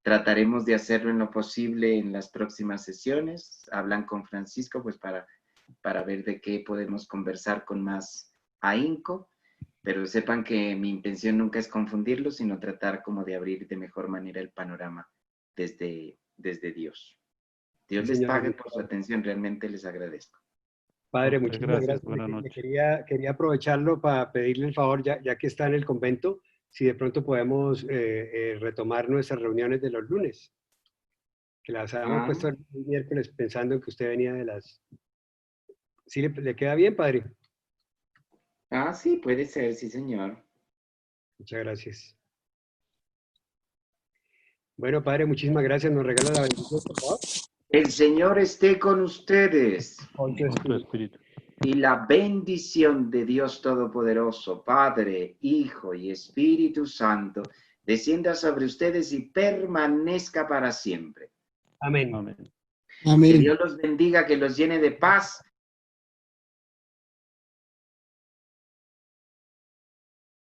trataremos de hacerlo en lo posible en las próximas sesiones. Hablan con Francisco, pues para ver de qué podemos conversar con más ahínco, pero sepan que mi intención nunca es confundirlos, sino tratar como de abrir de mejor manera el panorama desde Dios. Dios les pague por su atención, realmente les agradezco. Padre, muchísimas gracias. Quería aprovecharlo para pedirle el favor, ya que está en el convento, si de pronto podemos retomar nuestras reuniones de los lunes, que las habíamos puesto el miércoles pensando en que usted venía de las... ¿Sí le queda bien, padre? Sí, puede ser, sí, señor. Muchas gracias. Bueno, padre, muchísimas gracias. ¿Nos regala la bendición, por favor? El Señor esté con ustedes. Con tu espíritu. Y la bendición de Dios Todopoderoso, Padre, Hijo y Espíritu Santo, descienda sobre ustedes y permanezca para siempre. Amén. Amén. Que Dios los bendiga, que los llene de paz